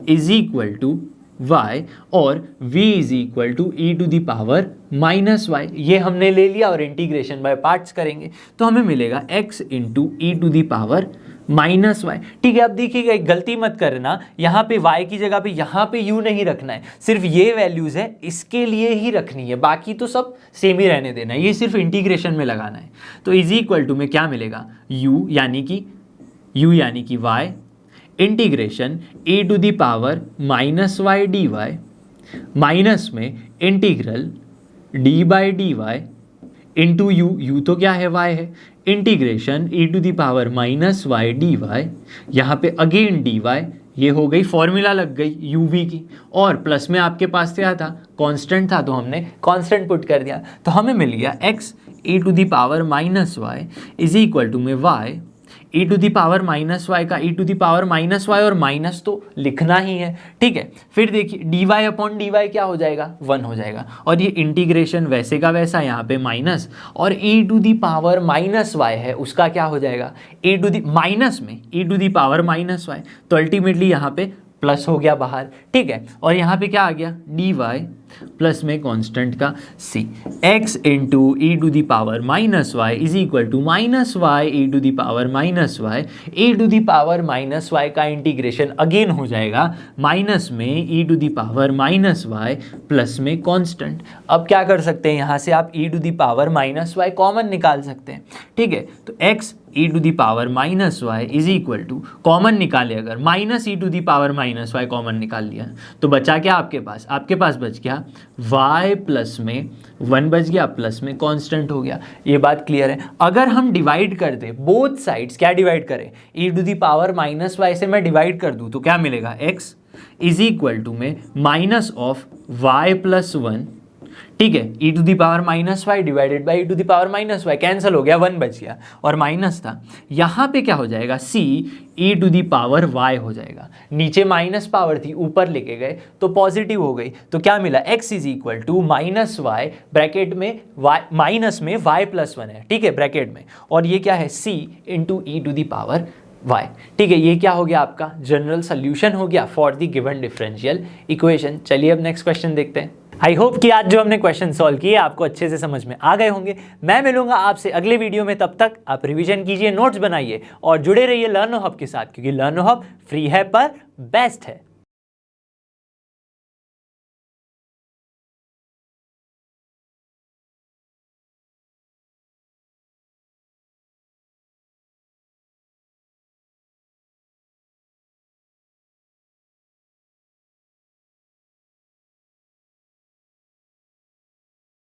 is equal to y और v is equal to e to the power -y, ये हमने ले लिया और इंटीग्रेशन बाय पार्ट्स करेंगे तो हमें मिलेगा x into E to the power -y। ठीक है, अब देखिएगा एक गलती मत करना, यहाँ पे y की जगह पे यहाँ पे u नहीं रखना है, सिर्फ ये वैल्यूज है इसके लिए ही रखनी है, बाकी तो सब सेम ही रहने देना है, ये सिर्फ इंटीग्रेशन में लगाना है। तो इज इक्वल टू में क्या मिलेगा, u यानी कि y integration e to the power -y dy minus में integral d by d y into u तो क्या है, y है, integration e to the power -y dy, यहाँ पे अगेन dy, ये हो गई फॉर्मूला लग गई uv की, और प्लस में आपके पास क्या था, कांस्टेंट था तो हमने कांस्टेंट पुट कर दिया, तो हमें मिल गया x e to the power -y is equal to में y e to the power -y का e to the power -y और माइनस तो लिखना ही है। ठीक है, फिर देखिए dy अपॉन dy क्या हो जाएगा, 1 हो जाएगा, और ये इंटीग्रेशन वैसे का वैसा यहाँ पे माइनस, और e to the power -y है उसका क्या हो जाएगा, e टू दी माइनस में e to the power -y, तो अल्टीमेटली यहाँ पे प्लस हो गया बाहर। ठीक है, और यहाँ पे क्या आ गया, dy प्लस में कांस्टेंट का c, x into E to the power -y is equal to -y e to the power -y, e to the power -y का इंटीग्रेशन अगेन हो जाएगा माइनस में e to the power -y plus में constant. अब क्या कर सकते हैं, यहाँ से आप e to the power -y common निकाल सकते हैं। ठीक है, तो x e to the power -y is equal to, common निकाले अगर, -e to the power -y common निकाल लिया तो बचा क्या आपके पास बच गया y प्लस में 1 बच गया, प्लस में कांस्टेंट हो गया। ये बात क्लियर है। अगर हम डिवाइड कर दे बोथ साइड्स, क्या डिवाइड करें, e to the power -y से मैं डिवाइड कर दूं तो क्या मिलेगा, x इज इक्वल टू में माइनस ऑफ y प्लस 1, ठीक है, e to the power -y divided by e to the power -y, cancel हो गया, 1 बच गया और माइनस था, यहाँ पे क्या हो जाएगा, c e to the power y हो जाएगा, नीचे माइनस पावर थी ऊपर लेके गए तो पॉजिटिव हो गई, तो क्या मिला, x is equal to -y bracket में y माइनस में y प्लस 1 है, ठीक है, ब्रैकेट में, और ये क्या है, c into E to the power y। ठीक है, ये क्या हो गया आपका जनरल सोल्यूशन हो गया for the given differential equation. चलिए अब नेक्स्ट क्वेश्चन देखते हैं। आई होप कि आज जो हमने क्वेश्चन सॉल्व किए आपको अच्छे से समझ में आ गए होंगे। मैं मिलूंगा आपसे अगले वीडियो में, तब तक आप रिवीजन कीजिए, नोट्स बनाइए और जुड़े रहिए लर्नो हब के साथ, क्योंकि लर्नो हब फ्री है पर बेस्ट है।